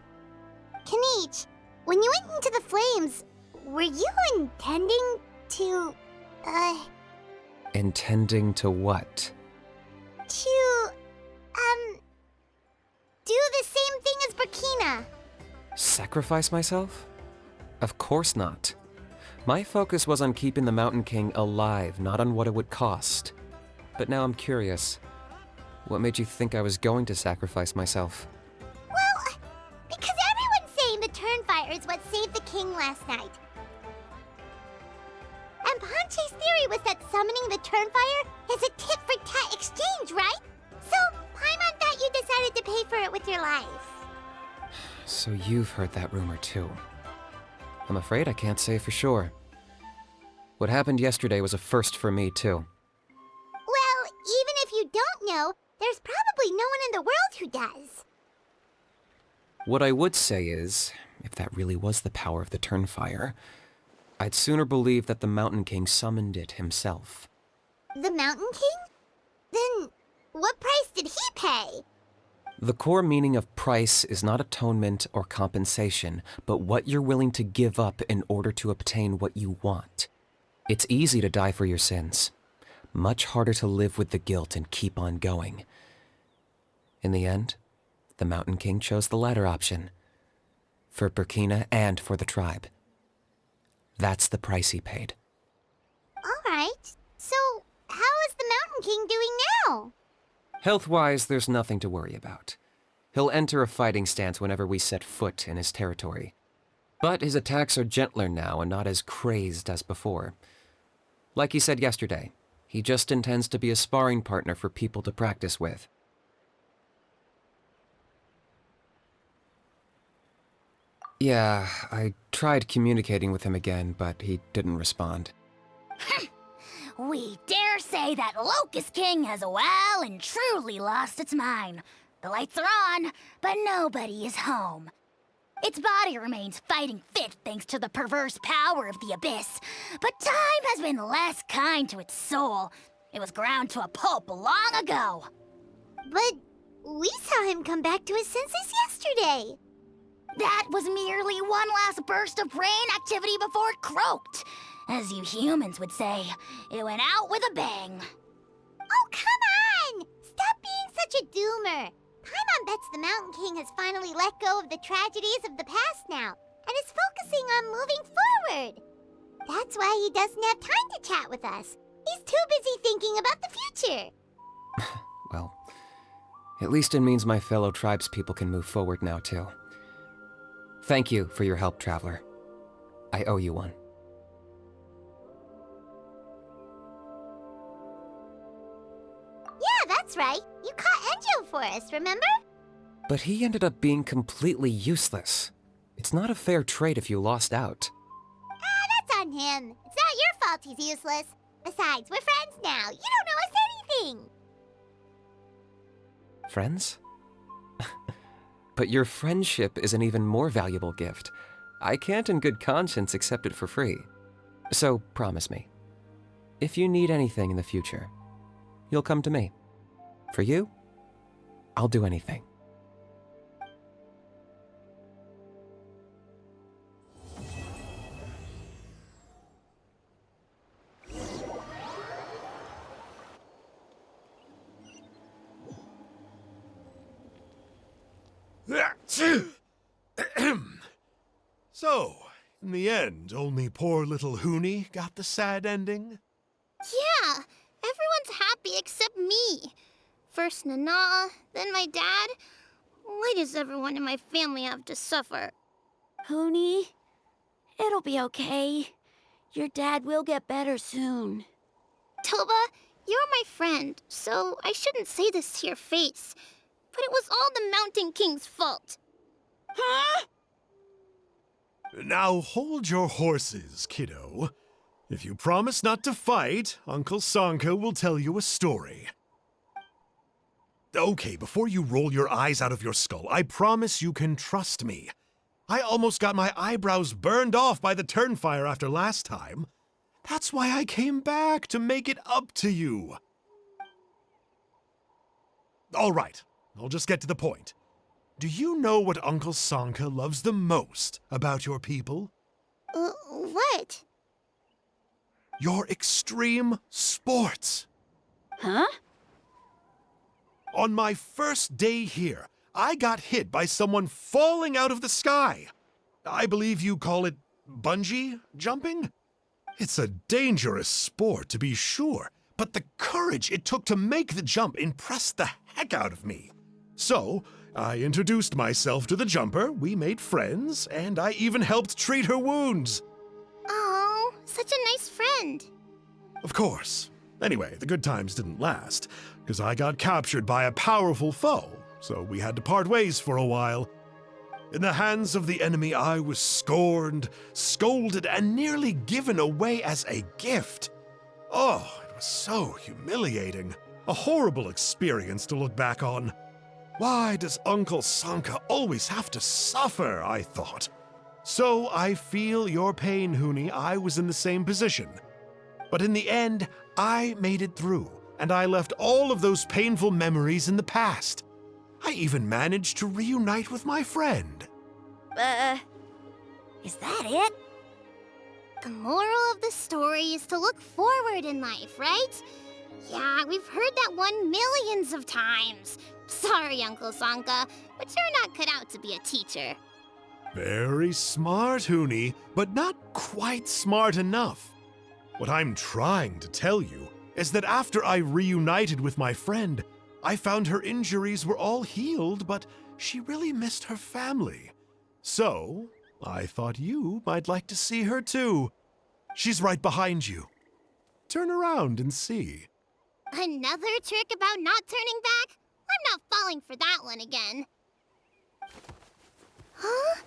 Kinich, when you went into the flames, were you intending to, Intending to what? to, do the same thing as Burkina? Sacrifice myself? Of course not. My focus was on keeping the Mountain King alive, not on what it would cost. But now I'm curious. What made you think I was going to sacrifice myself? Well, because everyone's saying the Turnfire is what saved the king last night. And Ponche's theory was that summoning the Turnfire is a tit-for-tat exchange, right? So, Paimon thought you decided to pay for it with your life. So you've heard that rumor too. I'm afraid I can't say for sure. What happened yesterday was a first for me too. Well, even if you don't know, there's probably no one in the world who does. What I would say is, if that really was the power of the Turnfire, I'd sooner believe that the Mountain King summoned it himself. The Mountain King? Then, what price did he pay? The core meaning of price is not atonement or compensation, but what you're willing to give up in order to obtain what you want. It's easy to die for your sins. Much harder to live with the guilt and keep on going. In the end, the Mountain King chose the latter option. For Burkina and for the tribe. That's the price he paid. Alright, so how is the Mountain King doing now? Health-wise, there's nothing to worry about. He'll enter a fighting stance whenever we set foot in his territory. But his attacks are gentler now and not as crazed as before. Like he said yesterday, he just intends to be a sparring partner for people to practice with. Yeah, I tried communicating with him again, but he didn't respond. We dare say that Locust King has well and truly lost its mind. The lights are on, but nobody is home. Its body remains fighting fit thanks to the perverse power of the Abyss, but time has been less kind to its soul. It was ground to a pulp long ago. But we saw him come back to his senses yesterday. That was merely one last burst of brain activity before it croaked. As you humans would say, it went out with a bang. Oh, come on! Stop being such a doomer. Paimon bets the Mountain King has finally let go of the tragedies of the past now, and is focusing on moving forward. That's why he doesn't have time to chat with us. He's too busy thinking about the future. Well, at least it means my fellow tribespeople can move forward now, too. Thank you for your help, Traveler. I owe you one. Yeah, that's right. You caught Enjo for us, remember? But he ended up being completely useless. It's not a fair trade if you lost out. That's on him. It's not fault he's useless. Besides, we're friends now. You don't know us anything. Friends? But your friendship is an even more valuable gift. I can't in good conscience accept it for free. So promise me, if you need anything in the future, you'll come to me. For you, I'll do anything. So, in the end, only poor little Huni got the sad ending? Yeah, everyone's happy except me. First Nana, then my dad. Why does everyone in my family have to suffer? Huni, it'll be okay. Your dad will get better soon. Toba, you're my friend, so I shouldn't say this to your face. But it was all the Mountain King's fault. Huh? Now hold your horses, kiddo. If you promise not to fight, Uncle Sanka will tell you a story. Okay, before you roll your eyes out of your skull, I promise you can trust me. I almost got my eyebrows burned off by the Turnfire after last time. That's why I came back, to make it up to you. All right, I'll just get to the point. Do you know what Uncle Sanka loves the most about your people? What? Your extreme sports. Huh? On my first day here, I got hit by someone falling out of the sky. I believe you call it bungee jumping? It's a dangerous sport, to be sure, but the courage it took to make the jump impressed the heck out of me. So, I introduced myself to the jumper, we made friends, and I even helped treat her wounds. Oh, such a nice friend. Of course. Anyway, the good times didn't last, because I got captured by a powerful foe, so we had to part ways for a while. In the hands of the enemy, I was scorned, scolded, and nearly given away as a gift. Oh, it was so humiliating. A horrible experience to look back on. Why does Uncle Sanka always have to suffer, I thought. So I feel your pain, Huni. I was in the same position. But in the end, I made it through, and I left all of those painful memories in the past. I even managed to reunite with my friend. Is that it? The moral of the story is to look forward in life, right? Yeah, we've heard that one millions of times. Sorry, Uncle Sanka, but you're not cut out to be a teacher. Very smart, Huni, but not quite smart enough. What I'm trying to tell you is that after I reunited with my friend, I found her injuries were all healed, but she really missed her family. So, I thought you might like to see her too. She's right behind you. Turn around and see. Another trick about not turning back? I'm not falling for that one again. Huh?